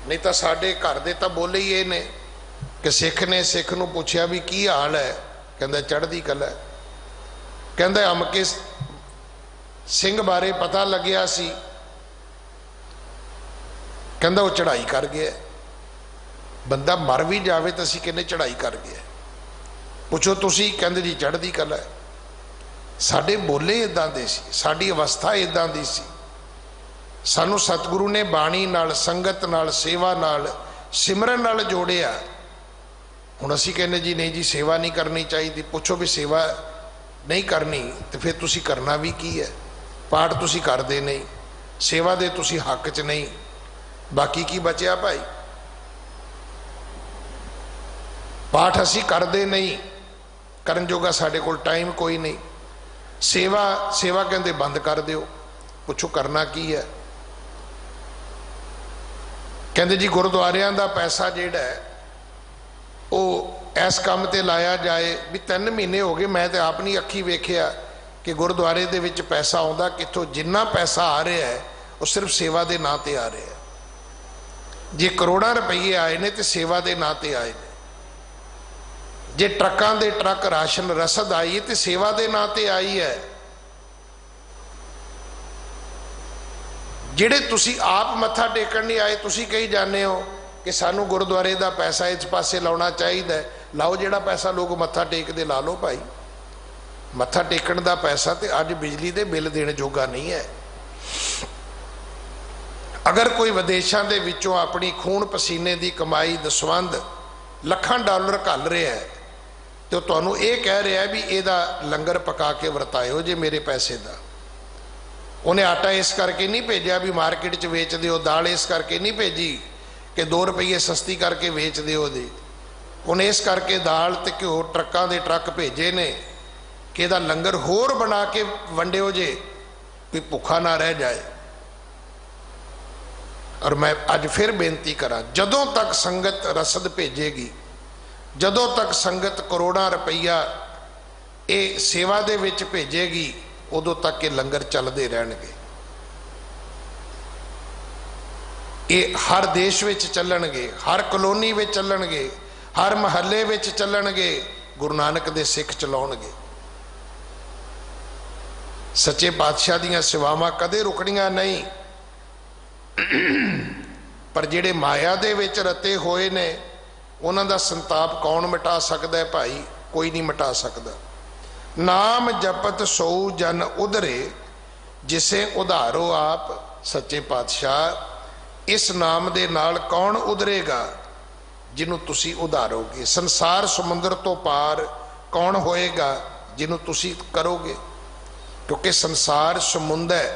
नहीं तो साडे घर दे तां बोले ही ये ने कि सिख ने सिख नूं पुछया भी की हाल है कहंदा चढ़दी कला कहंदा अमके सिंह बारे पता लग्या सी कहंदा वो चढ़ाई कर गया बंदा मर भी जाए तो असीं कहने चढ़ाई कर गया। पुछो तुसीं, कहंदे जी चढ़दी कला है। साडे बोले इदां दे सी, साडी अवस्था इदां दी सी। सानू सतगुरु ने बाणी नाल, संगत नाल, सेवा नाल, सिमरन नाल जोड़िया। हुण असीं कहने जी नहीं जी सेवा नहीं करनी चाहिए। पुछो भी सेवा नहीं करनी तो फिर तुसीं करना भी की है? पाठ तुसीं करदे नहीं, सेवा दे तुसीं हक च नहीं, बाकी की बचिया भाई? पाठ असीं करदे नहीं, करन जोगा साडे कोल टाइम कोई नहीं। सेवा सेवा कहंदे बंद कर दिओ। पुछो करना की है? कहंदे जी गुरुद्वारियां दा पैसा जिहड़ा है वो इस काम ते लाया जाए। भी 3 महीने हो गए, मैं तो आप नहीं अखी वेखिया कि गुरुद्वारे दे विच पैसा आउंदा कित्थों। जिन्ना पैसा आ रहा है वो सिर्फ सेवा दे नां ते आ रहा है। जे करोड़ां रुपये आए ने तो सेवा दे नां ते आए ने। जे ट्रकां दे ट्रक राशन रसद आई है तो सेवा दे नां ते आई है। जिहड़े तुसीं आप मत्था टेकण नहीं आए, तुसीं कही जाने हो कि सानू गुरुद्वारे का पैसा इस पासे लाउणा चाहिए। लाओ, जिहड़ा पैसा लोग मत्था टेकदे ला लो भाई। मत्था टेकण का पैसा तो अज बिजली के बिल देने जोगा नहीं है। अगर कोई विदेशों के विचों अपनी खून पसीने की कमाई दसवंध लाखां डॉलर घल रहा है तो तुहानू ये कह रहा है भी इहदा लंगर पका के वरतायो जे मेरे पैसे का। उन्हें आटा इस करके नहीं भेजा भी मार्केट च वेच दिओ, दाल इस करके नहीं भेजी कि 2 रुपये सस्ती करके वेच दिओ दे। उन्हें इस करके दाल ते घ्यो ट्रकों के ट्रक भेजे ने कि इहदा लंगर होर बना के वंडिओ जे भी भुखा ना रह जाए। और मैं अज फिर बेनती करा, जदों तक संगत रसद भेजेगी, जदों तक संगत करोड़ां रुपया ये सेवा दे विच भेजेगी, उदों तक ये लंगर चलते रहणगे। ये हर देश विच चलणगे, हर कलोनी विच चलणगे, हर महल्ले विच चलणगे। गुरु नानक दे सिख चलाउणगे। सच्चे पातशाह दीयां सेवावां कदे रुकणीਆਂ नहीं। पर जिहड़े माया दे विच रते होए ने उन्हां दा संताप कौन मिटा सकदा है भाई? कोई नहीं मिटा सकदा। नाम जपत सो जन उधरे जिसे उधारो आप। सच्चे पातशाह इस नाम दे नाल कौन उधरेगा? जिन्हों तुसी उधारोगे। संसार समुद्र तो पार कौन होएगा? जिन्हों तुसी करोगे। क्योंकि संसार समुंदर है,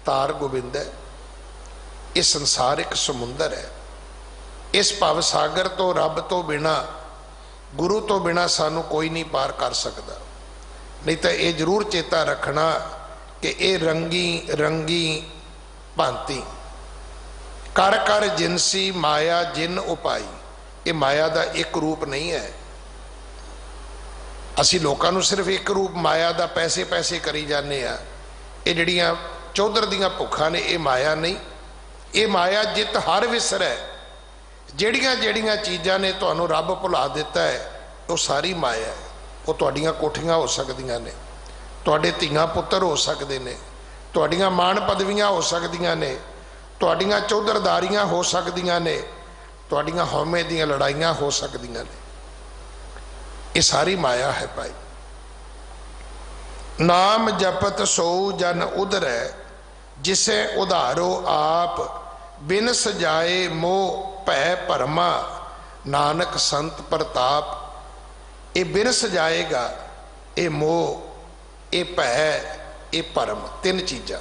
तार गोबिंद है। ये संसार एक समुंदर है। इस भव सागर तो रब तो बिना, गुरु तो बिना सानू कोई नहीं पार कर सकता। नहीं तो ये जरूर चेता रखना कि ये रंगी रंगी भांति कर कर जिनसी माया जिन उपाई। ये माया का एक रूप नहीं है। असी लोगों को सिर्फ एक रूप माया का पैसे पैसे करी जाने आ। ये जड़ियाँ चौधर दियाँ भुखा ने, ये माया नहीं। ये माया जित हर विसर है। जड़ियाँ जड़ियाँ चीज़ां ने तुहानू रब भुला दिता है वो सारी माया है। वो तुहाडियां कोठियां हो सकदियां ने, तुहाडे धीआं पुत्तर हो सकते ने, तुहाडियां मान पदवियां हो सकदियां ने, तुहाडियां चौधरदारियां हो सकदियां ने, तुहाडियां हौमे दीयां लड़ाइयां हो सकदियां ने। ये सारी माया है भाई। नाम जपत सो जन उधरै जिसे उधारो आप। बिन सजाए मोह भै भरमा नानक संत प्रताप। ये बिन सजाएगा, ये मोह, ये भै, ये भरम। 3 चीज़ां।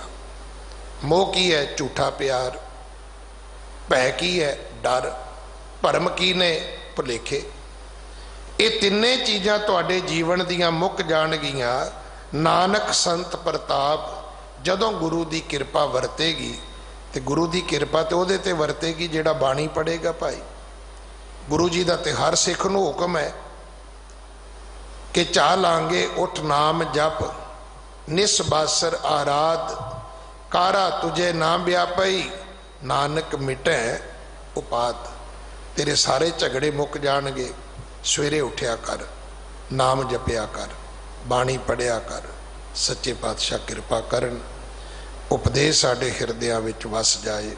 मोह की है? झूठा प्यार। भै की है? डर। भरम की ने? भुलेखे। ये 3 चीज़ां तुहाडे जीवन दियां मुक जाणगियां नानक संत प्रताप। जदों गुरु की किरपा वरतेगी तो गुरु की किरपा तो उहदे ते वरतेगी जिहड़ा बाणी पढ़ेगा भाई। गुरु जी का तो हर सिख नूं हुक्म है कि चाह लांगे उठ नाम जप निस बासर आराध कारा तुझे ना व्यापई नानक मिटै उपाद। तेरे सारे झगड़े मुक जाणगे। सवेरे उठिया कर, नाम जपिया कर, बाणी पढ़िया कर। सच्चे पातशाह किरपा करन, उपदेश साडे हिरदियां विच वस जाए।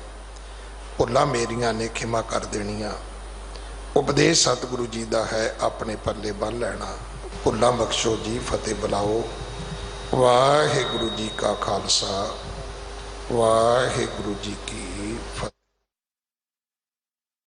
भुल्लां मेरियां ने खिमा कर देनियां। उपदेश सतगुरु जी का है, अपने पल्ले बन लेना। भुल्लां बख्शो जी, फतेह बुलाओ। वाहिगुरु जी का खालसा, वाहिगुरु जी की फतेह।